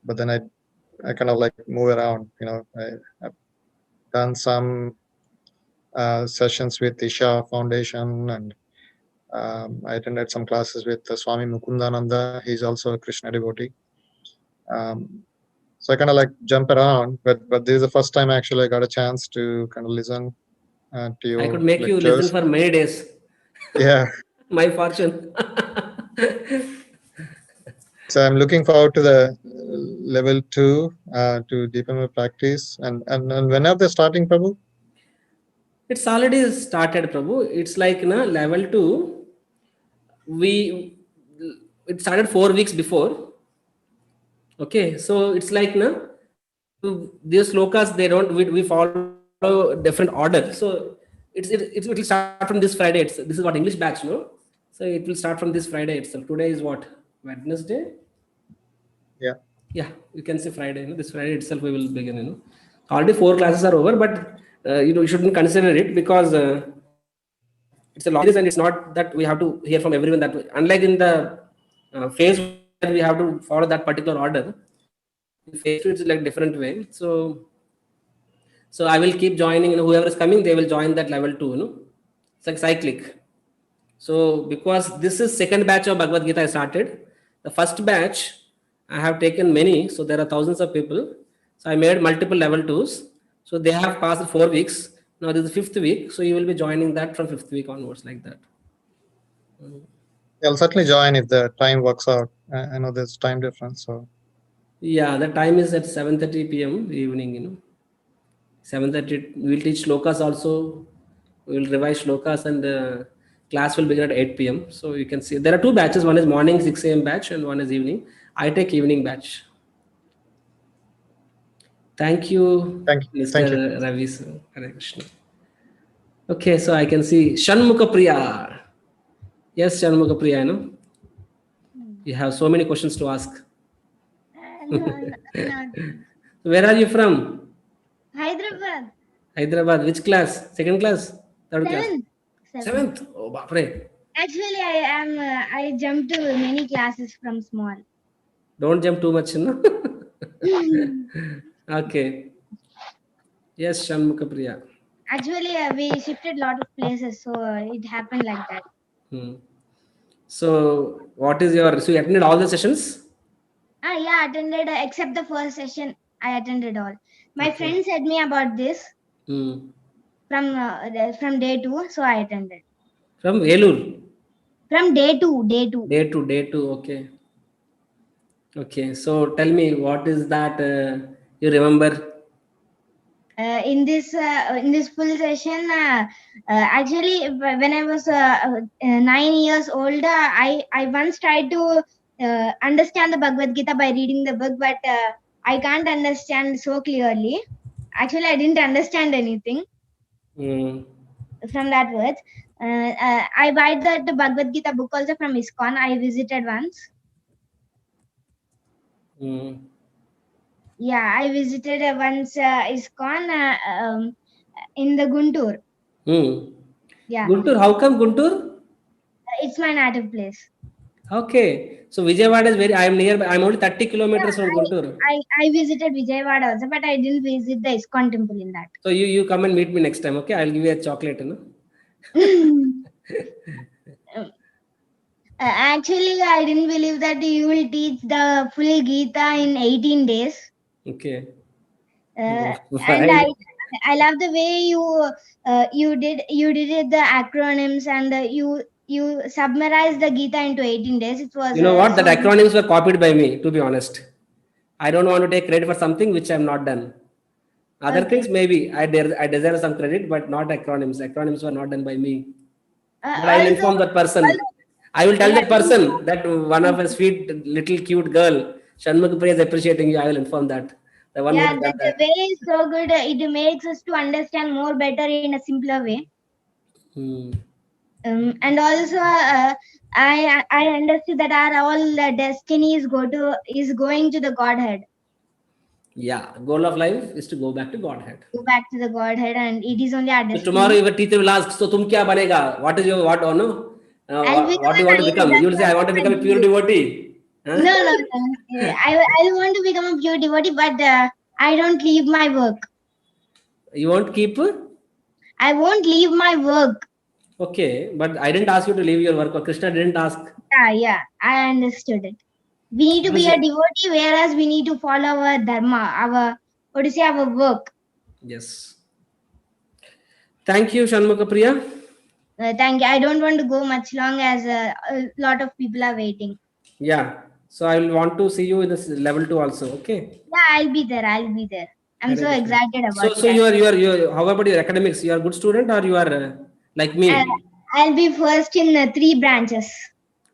but then I kind of like move around. I've done some sessions with Isha Foundation, and I attended some classes with Swami Mukundananda. He's also a Krishna devotee. So I kind of like jump around, but this is the first time actually I got a chance to kind of listen to your I could make lectures. you listen for many days. Yeah. My fortune. So I'm looking forward to the level 2 to deepen my practice. And when are they starting, Prabhu? It's already started, Prabhu. It's like level 2. It started 4 weeks before. Okay, so it's like these slokas, we follow different order. So it will start from this Friday. This is what English batch, no? So it will start from this Friday itself. Today is what? Wednesday? Yeah, you can say Friday. This Friday itself we will begin. Already 4 classes are over, but you shouldn't consider it, because it's a long series and it's not that we have to hear from everyone that way. Unlike in the phase where we have to follow that particular order, in phase 2 it's like different way. So I will keep joining. Whoever is coming, they will join that level 2. It's like cyclic. So because this is second batch of Bhagavad Gita I started, the first batch I have taken many, so there are thousands of people. So I made multiple level 2s. So they have passed 4 weeks. Now this is the 5th week. So you will be joining that from 5th week onwards, like that. I'll certainly join if the time works out. I know there's time difference. So yeah, the time is at 7:30 p.m. evening. 7:30. We will teach shlokas also. We will revise shlokas, and class will begin at 8 p.m. So you can see there are 2 batches. One is morning 6 a.m. batch and one is evening. I take evening batch. Thank you, Mr. Ravi. Hare Krishna. Okay, so I can see Shanmukha Priya. Yes, Shanmukha Priya, You have so many questions to ask. No, not Where are you from? Hyderabad. Hyderabad. Which class? Second class? Third class? Seventh. Seventh. Oh, bapre. Actually, I jumped to many classes from small. Don't jump too much, no? Okay. Yes, Shanmukapriya. Actually, we shifted a lot of places, so it happened like that. So, what is your? So, you attended all the sessions? Yeah, attended except the first session. I attended all. My Okay. friend said me about this Hmm. from day 2, so I attended. From Velur? From day 2. Day two. Okay. Okay. So, tell me, what is that you remember? In this full session, actually, when I was 9 years old, I once tried to understand the Bhagavad Gita by reading the book, but I can't understand so clearly. Actually, I didn't understand anything Hmm. from that words. I buy that Bhagavad Gita book also from ISKCON. I visited once. Hmm. Yeah, I visited once ISKCON in the Guntur. Hmm. Yeah, Guntur. How come Guntur? it's my native place. Okay. So, Vijayawada is very. I am nearby. I am only 30 kilometers from Guntur. I visited Vijayawada also, but I didn't visit the ISKCON temple in that. So, you come and meet me next time. Okay. I'll give you a chocolate. You know? Actually, I didn't believe that you will teach the full Gita in 18 days. Okay. And Why? I love the way you did it, the acronyms, and you summarized the Gita into 18 days. It was You know what? so That acronyms were copied by me, to be honest. I don't want to take credit for something which I'm not done. Other Okay. things, maybe I deserve some credit, but not acronyms. Acronyms were not done by me. But I will inform that person. I will tell that person that one of a sweet little cute girl, Shanmukapriya, is appreciating you. I will inform that. The one who Yeah, has the done that. way is so good. It makes us to understand more better in a simpler way. Hmm. And also, I understood that our all destiny is going to the Godhead. Yeah, goal of life is to go back to Godhead. Go back to the Godhead, and it is only our So destiny. tomorrow your teacher will ask, so tum kya banega? What is your what or no? I'll What do you want to become? You will say, I want to become a pure devotee. Huh? No. I want to become a pure devotee, but I don't leave my work. You won't keep? I won't leave my work. Okay, but I didn't ask you to leave your work, or Krishna didn't ask. Yeah, I understood it. We need to be a devotee, whereas we need to follow our dharma, our work. Yes. Thank you, Shanmukapriya. Thank you. I don't want to go much long as a lot of people are waiting. Yeah. So I will want to see you in this level 2 also. Okay. Yeah, I'll be there. I'm so excited about it. So you are how about your academics? You are a good student or you are like me? I'll be first in 3 branches.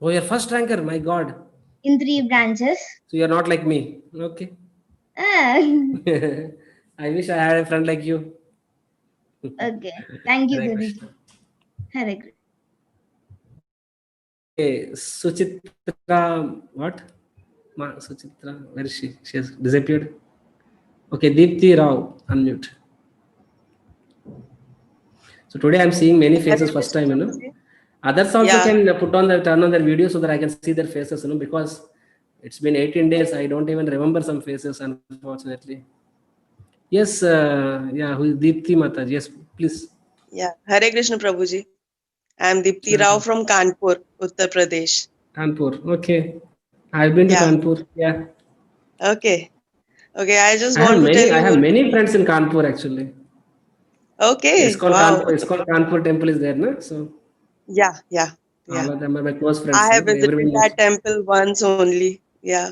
Oh, you're first ranker. My God. In 3 branches. So you're not like me. Okay. I wish I had a friend like you. Okay. Thank you, Hare Guruji. Hare Krishna. Okay, Suchitra, what? Suchitra, where is she? She has disappeared. Okay, Deepthi Rao, unmute. So today I'm seeing many faces first time, you know. Others also can turn on their video so that I can see their faces, you know, because it's been 18 days. I don't even remember some faces, unfortunately. Yes, who is Deepthi Mataji? Yes, please. Yeah, Hare Krishna Prabhuji. I am Deepthi Rao from Kanpur, Uttar Pradesh. Kanpur, okay. I've been to Kanpur, yeah. Okay. I just want to tell you. I have many friends in Kanpur actually. Okay. Iskon Kanpur temple is there, no? So. Yeah. All of them are my close friends. I have visited that temple once only. Yeah.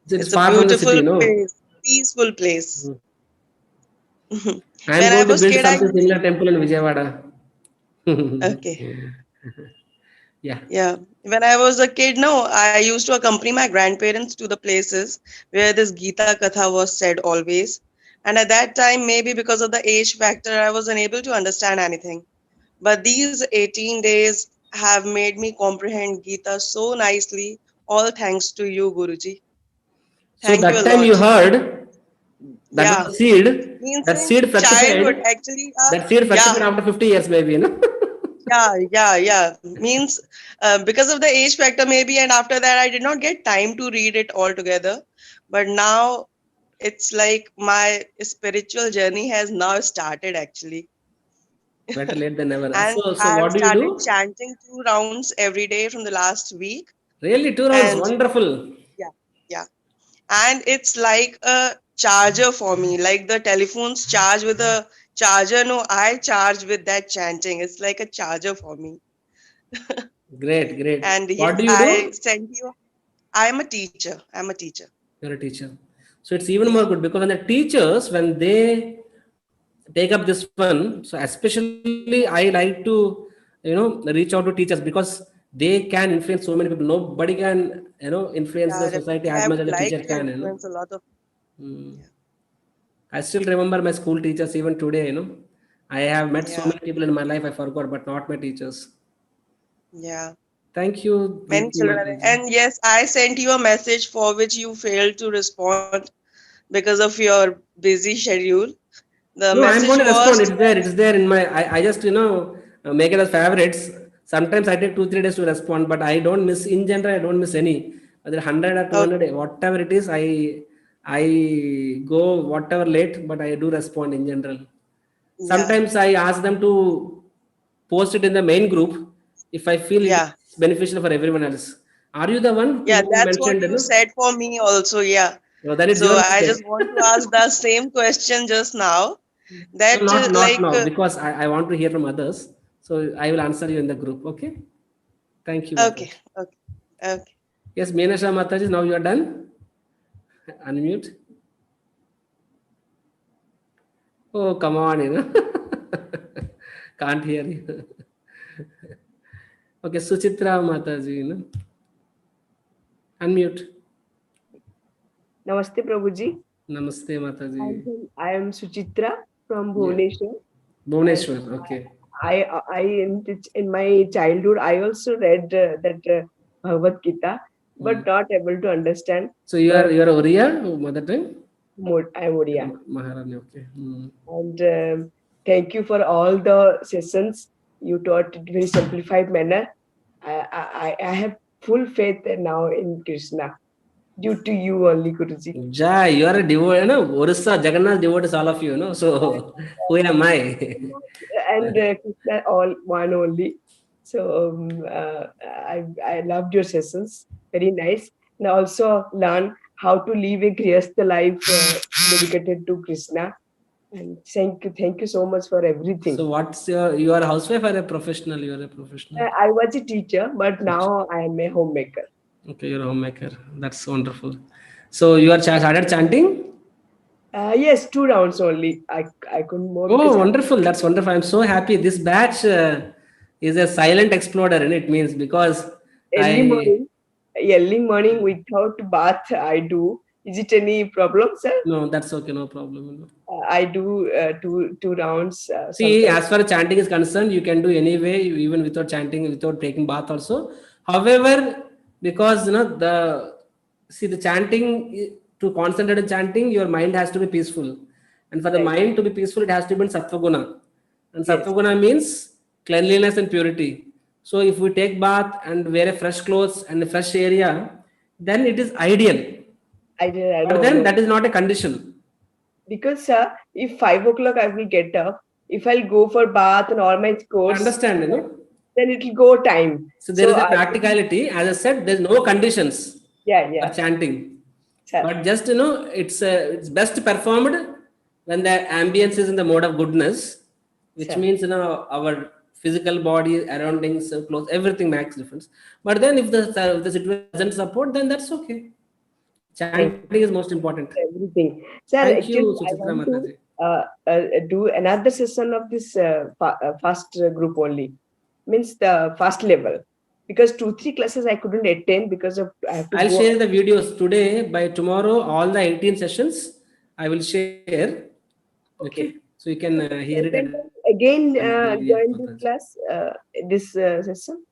It's a far beautiful from the city, place, peaceful place. I am going to build something similar temple in Vijayawada. Okay. Yeah. When I was a kid, I used to accompany my grandparents to the places where this Gita Katha was said always. And at that time, maybe because of the age factor, I was unable to understand anything. But these 18 days have made me comprehend Gita so nicely. all thanks to you, Guruji. So Thank you that a time you lot. heard that Yeah. was the seed. Means That in seed childhood, fructified. actually, That seed yeah, fructified after 50 years, maybe, you know. yeah. Means because of the age factor, maybe, and after that, I did not get time to read it all together. But now it's like my spiritual journey has now started, actually. Better late than never. And So I have what do you started do? chanting 2 rounds every day from the last week. Really, 2 rounds. And Wonderful. yeah. And it's like a charger for me, like the telephones charge with a charger. No, I charge with that chanting. It's like a charger for me. Great, great. And What yes, do you I do? sent you. I'm a teacher. I'm a teacher. You're a teacher. So it's even Yeah. more good because when the teachers, when they take up this one, so especially I like to, reach out to teachers because they can influence so many people. Nobody can, influence the Yeah, society definitely. as I much would as a like teacher to can, influence a lot of. Mm. Yeah. I still remember my school teachers even today, I have met so Yeah. many people in my life I forgot, but not my teachers. Yeah. Thank you, Many Deepti children are there. Mataji. And yes, I sent you a message for which you failed to respond because of your busy schedule. The No, I'm going message to respond. was It's there. It's there in my. I just make it as favorites. Sometimes I take 2-3 days to respond, but I don't miss. In general, I don't miss any. Whether 100 or okay. 200, whatever it is, I go whatever late, but I do respond in general. Yeah. Sometimes I ask them to post it in the main group if I feel Yeah. it's beneficial for everyone else. Are you the one Yeah, who that's what mentioned? you said for me also. Yeah. No, then it's So your I just mistake. want to ask the same question just now. No, That not like now because I want to hear from others. So I will answer you in the group. Okay. Thank you, okay, Mataji. okay, okay. Yes, Meenasha Mataji, now you are done. Unmute. Oh, come on, Can't hear you. Okay, Suchitra Mataji, Unmute. Namaste, Prabhuji. Namaste, Mataji. I am Suchitra from Yeah. Bhubaneswar. Bhubaneswar, okay. In my childhood, I also read that Bhagavad Gita, but not able to understand. So you are Oriya, mother tongue? I am Oriya. Maharani, okay. And thank you for all the sessions you taught in very simplified manner. I have full faith now in Krishna due to you only, Guruji. Jai, you are a devotee, Orissa, Jagannath devotees, all of you, So who am I? And Krishna all one only. So I loved your sessions, very nice, and also learn how to live a grihastha life dedicated to Krishna. And thank you so much for everything. So what's you are a housewife or a professional? You are a professional. I was a teacher, but now I am a homemaker. Okay, you're a homemaker. That's wonderful. So you are started chanting? Yes, 2 rounds only. I couldn't more. Oh, wonderful. That's wonderful. I'm so happy. This batch is a silent exploder, and it means because early morning without bath I do. Is it any problem, sir? No, that's okay. No problem. I do 2 rounds. See, sometimes. as far as chanting is concerned, you can do anyway, even without chanting, without taking bath also. However, because the chanting, to concentrate on chanting, your mind has to be peaceful, and for the mind to be peaceful, it has to be in sattva guna, and sattva guna means cleanliness and purity. So if we take bath and wear a fresh clothes and a fresh area, then it is ideal. But then that is not a condition. Because if 5 o'clock I will get up, if I'll go for bath and all my chores, Understand, then it will go time. So there is a practicality. As I said, there's no conditions for chanting. But just it's best performed when the ambience is in the mode of goodness, which means our physical body, surroundings, clothes, everything makes difference. But then if the situation doesn't support, then that's okay. Chanting is most important. Everything. Sir, Thank actually, you, I Suchitra want Mataji. to do another session of this first group only. Means the first level. Because 2-3 classes I couldn't attend because of I have to I'll go. share the videos today. By tomorrow, all the 18 sessions I will share. Okay. So you can hear it. Again, join this class, this session.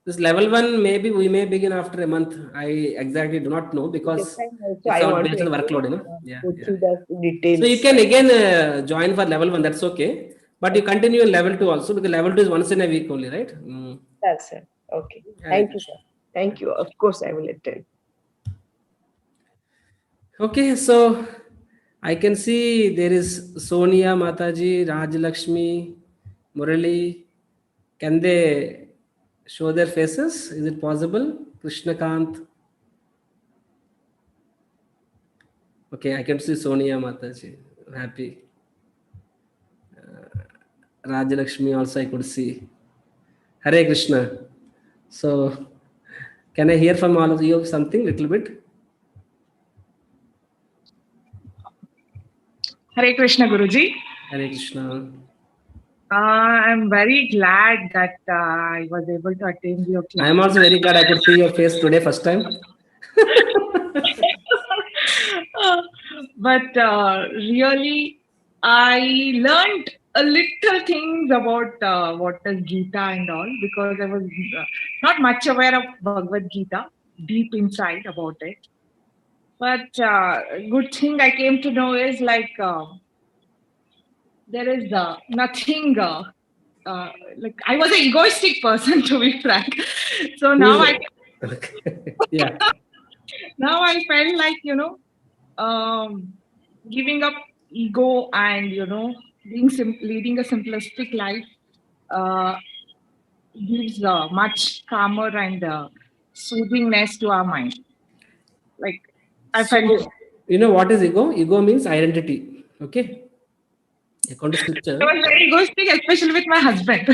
This level 1, maybe we may begin after a month. I exactly do not know because Also, it's I all want based to on the workload, you again, know. Yeah, go yeah. through the details. So you can again join for level 1. That's okay. But you continue in level 2 also, because level 2 is once in a week only, right? That's it. Okay. Hare Thank you, Krishna. sir. Thank you. Of course, I will attend. Okay, so I can see there is Sonia Mataji, Rajlakshmi, Murali. Can they show their faces? Is it possible? Krishnakant. Okay, I can see Sonia Mataji. Happy. Rajlakshmi also I could see. Hare Krishna. So, can I hear from all of you something little bit? Hare Krishna, Guruji. Hare Krishna. I'm very glad that I was able to attend your class. I am also very glad I could see your face today first time. But really, I learned a little things about what is Gita and all, because I was not much aware of Bhagavad Gita, deep inside about it. But good thing I came to know is like there is nothing. Like I was an egoistic person, to be frank. So now Yeah. now I felt like giving up ego and leading a simplistic life gives much calmer and soothingness to our mind. Like I felt. So, you know what is ego? Ego means identity. Okay. According to scripture. I was very egoistic, especially with my husband.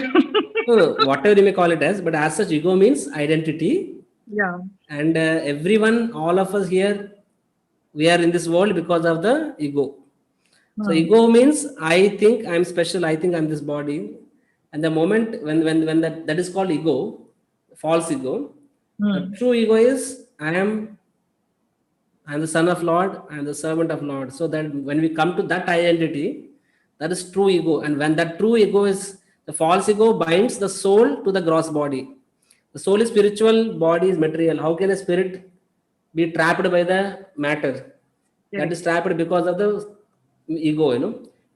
No, whatever you may call it as, but as such, ego means identity. Yeah. And everyone, all of us here, we are in this world because of the ego. So ego means I think I'm special, I think I'm this body. And the moment when that is called ego, false ego, the true ego is I am the son of Lord, I am the servant of Lord. So that when we come to that identity, that is true ego. And when that true ego is, the false ego binds the soul to the gross body. The soul is spiritual, body is material. How can a spirit be trapped by the matter? That is trapped because of the ego,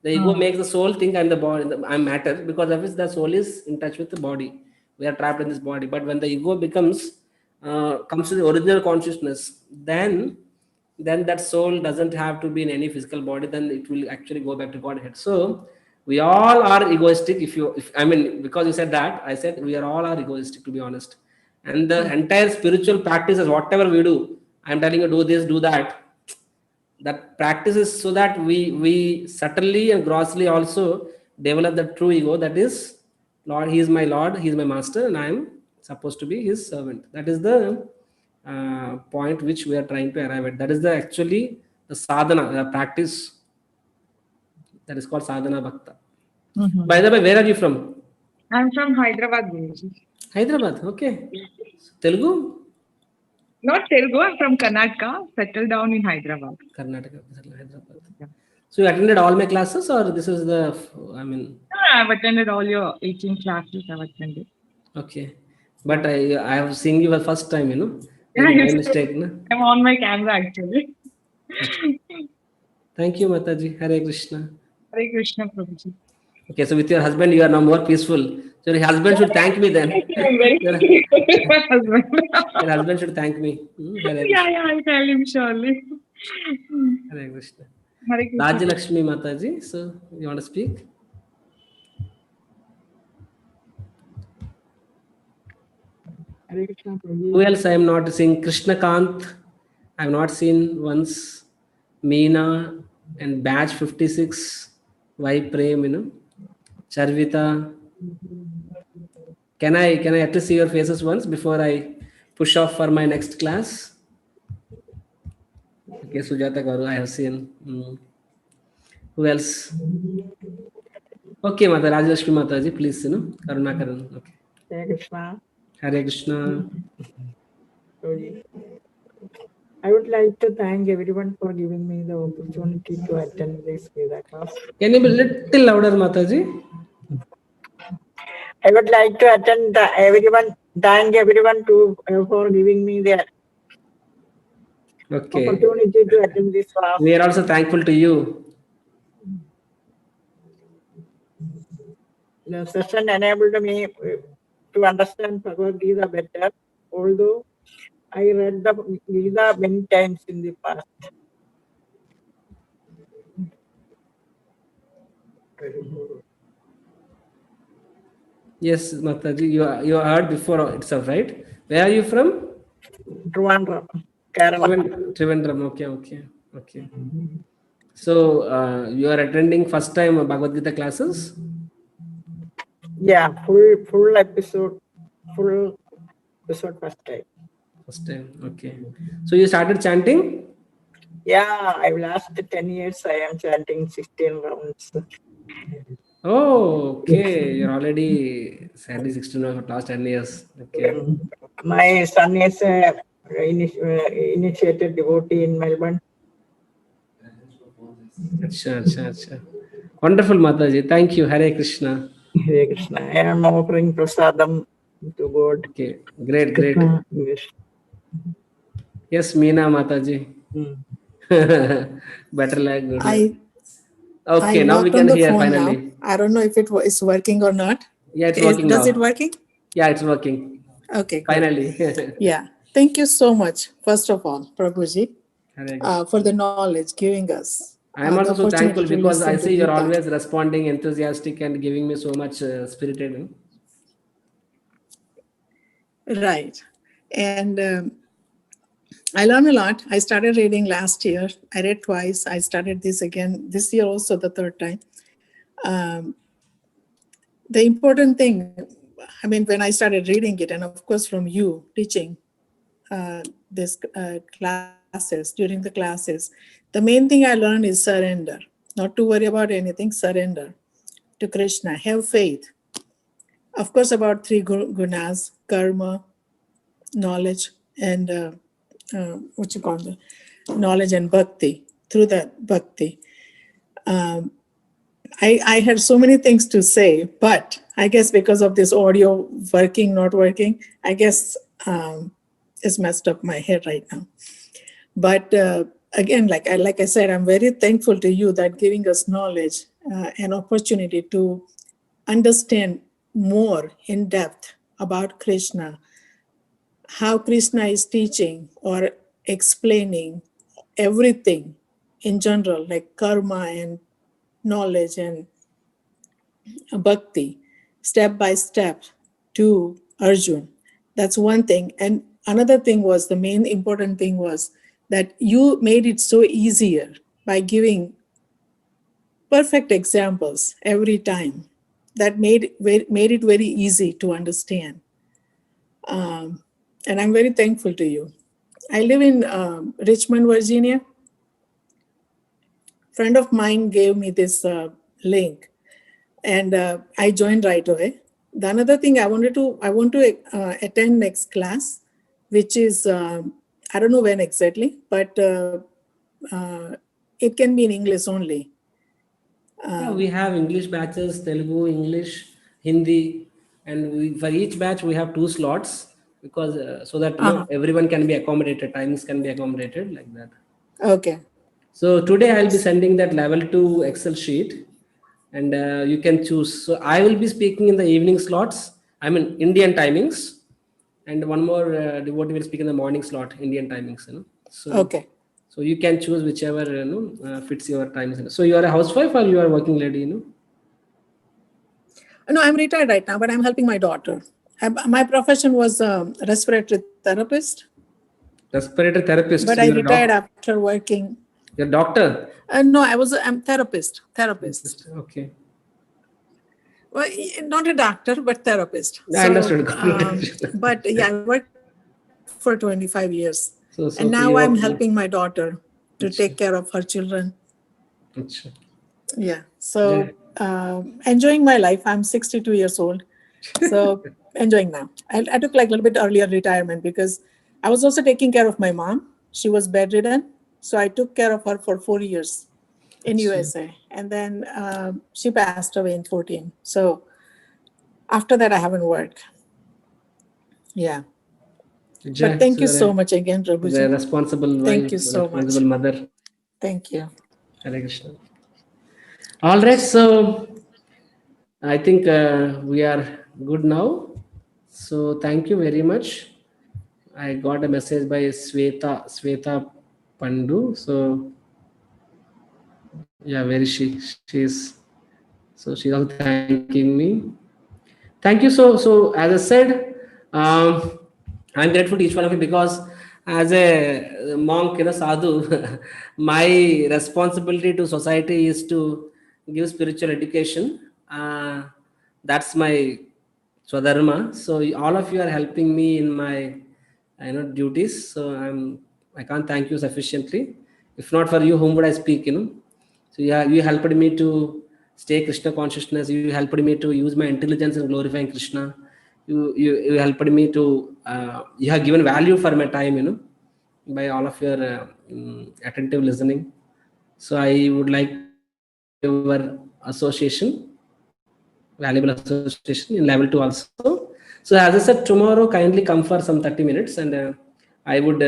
The ego makes the soul think I'm the body, I'm matter, because of which the soul is in touch with the body. We are trapped in this body. But when the ego comes to the original consciousness, then that soul doesn't have to be in any physical body, then it will actually go back to Godhead. So we all are egoistic. Because you said that, I said we are all egoistic, to be honest. And the entire spiritual practices, whatever we do, I'm telling you, do this, do that. That practice is so that we subtly and grossly also develop the true ego, that is Lord, He is my Lord, He is my master, and I am supposed to be His servant. That is the point which we are trying to arrive at. That is actually the sadhana, the practice that is called sadhana bhakta. By the way, where are you from? I'm from Hyderabad, Guruji. Hyderabad, okay. Telugu? Not Telugu, I'm from Karnataka, settled down in Hyderabad. Karnataka, Hyderabad. So you attended all my classes, or this is I've attended all your 18 classes. I've attended. Okay. But I have seen you the first time, Yeah, my mistake. No? I'm on my camera actually. Thank you, Mataji. Hare Krishna. Hare Krishna, Prabhuji. Okay, so with your husband, you are now more peaceful. So your husband should thank me then. I'm very with my husband. Your husband should thank me. Yeah, I'll tell him surely. Hare Krishna. Hare Krishna. Rajlakshmi Mataji, so you want to speak? Hare Krishna, Prabhu. Who else I am not seeing? Krishnakant, I have not seen once. Meena and batch 56. Y Prem, Charvita. Can I at least see your faces once before I push off for my next class? Okay, Sujata Garu, I have seen. Who else? Okay, Mata Rajlakshmi Mataji, please, Karuna Karan. Okay. Hare Krishna. Hare Krishna. Prabhuji. I would like to thank everyone for giving me the opportunity to attend this Veda class. Can you be a little louder, Mataji? I would like to attend everyone thank everyone for giving me the Okay. opportunity to attend this class. We are also thankful to you. The session enabled me to understand Bhagavad Gita better, although I read the Gita many times in the past. Yes, Mataji, you heard before itself, right? Where are you from? Trivandrum, Kerala. Trivandrum. Okay. So you are attending first time Bhagavad Gita classes? Yeah, full episode first time. First time. Okay. So you started chanting? Yeah, I've last 10 years I am chanting 16 rounds. Oh, okay. You're already 16 for last 10 years. Okay. My son is initiated devotee in Melbourne. Acha. Wonderful, Mataji. Thank you. Hare Krishna. Hare Krishna. I am offering prasadam to God. Okay. Great. Yes. Yes, Meena Mataji. Better like good. Okay, I now we got can on the hear phone finally. now. I don't know if it is working or not. Yeah, it's working now. Does it working? Yeah, it's working. Okay, good. Finally. Yeah. Thank you so much, first of all, Prabhuji, Hare Krishna. for the knowledge giving us. I am the also so opportunity thankful to because I listen to see you're Gita. always responding, enthusiastic, and giving me so much spirited. Right. And I learned a lot. I started reading last year. I read twice. I started this again this year, also the third time. The important thing, I mean, when I started reading it, and of course from you teaching this classes, during the classes, the main thing I learned is surrender. Not to worry about anything, surrender to Krishna. Have faith. Of course, about three gunas, karma, knowledge, and knowledge and bhakti. Through that bhakti. I had so many things to say, but I guess because of this audio working, not working, I guess it's messed up my head right now. But again, like I said, I'm very thankful to you that giving us knowledge and opportunity to understand more in depth about Krishna, how Krishna is teaching or explaining everything in general, like karma and knowledge and bhakti, step by step to Arjun. That's one thing. And another thing was, the main important thing was that you made it so easier by giving perfect examples every time. That made it very easy to understand. And I'm very thankful to you. I live in Richmond, Virginia. Friend of mine gave me this link, and I joined right away. The another thing I want to attend next class, which is I don't know when exactly, but it can be in English only. Yeah, we have English batches, Telugu, English, Hindi, and for each batch we have 2 slots because so that everyone can be accommodated, timings can be accommodated like that. Okay. So today I'll be sending that level 2 Excel sheet, and you can choose. So I will be speaking in the evening slots. I mean Indian timings, and one more devotee will speak in the morning slot, Indian timings. So okay. So you can choose whichever fits your times. So you are a housewife or you are a working lady? No, I'm retired right now, but I'm helping my daughter. My profession was respiratory therapist. Respiratory therapist. But so I retired after working. You're a doctor? No, I'm therapist. Therapist. Okay. Well, not a doctor, but therapist. I understood. But yeah, I worked for 25 years. So and now I'm helping my daughter to take care of her children. Yeah. So enjoying my life. I'm 62 years old. So enjoying now. I took like a little bit earlier retirement because I was also taking care of my mom. She was bedridden. So I took care of her for 4 years in USA. And then she passed away in 2014. So after that, I haven't worked. Yeah. Jai, But thank you so so much again, the Prabhuji. responsible Thank wife, you so responsible much. mother. Thank you. Hare Krishna. All right, so I think we are good now. So thank you very much. I got a message by Sweta Pandu. So yeah, where is she? She's also thanking me. Thank you. So as I said, I'm grateful to each one of you because as a monk, sadhu, my responsibility to society is to give spiritual education. That's my swadharma. So all of you are helping me in my duties. So I can't thank you sufficiently. If not for you, whom would I speak? So yeah, you helped me to stay Krishna consciousness. You helped me to use my intelligence in glorifying Krishna. You helped me to you have given value for my time, by all of your attentive listening. So I would like your association, valuable association in level 2 also. So as I said, tomorrow kindly come for some 30 minutes, and I would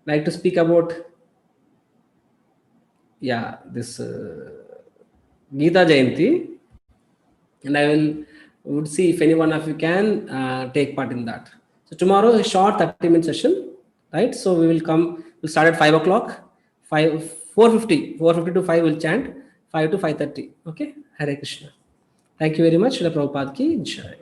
like to speak about this Gita Jayanti, and I would see if any one of you can take part in that. So tomorrow a short 30-minute session, right? So we will come. We'll start at 5 o'clock. 4:50 to 5 will chant. 5 to 5:30. Okay. Hare Krishna. Thank you very much. Srila Prabhupada ki jai.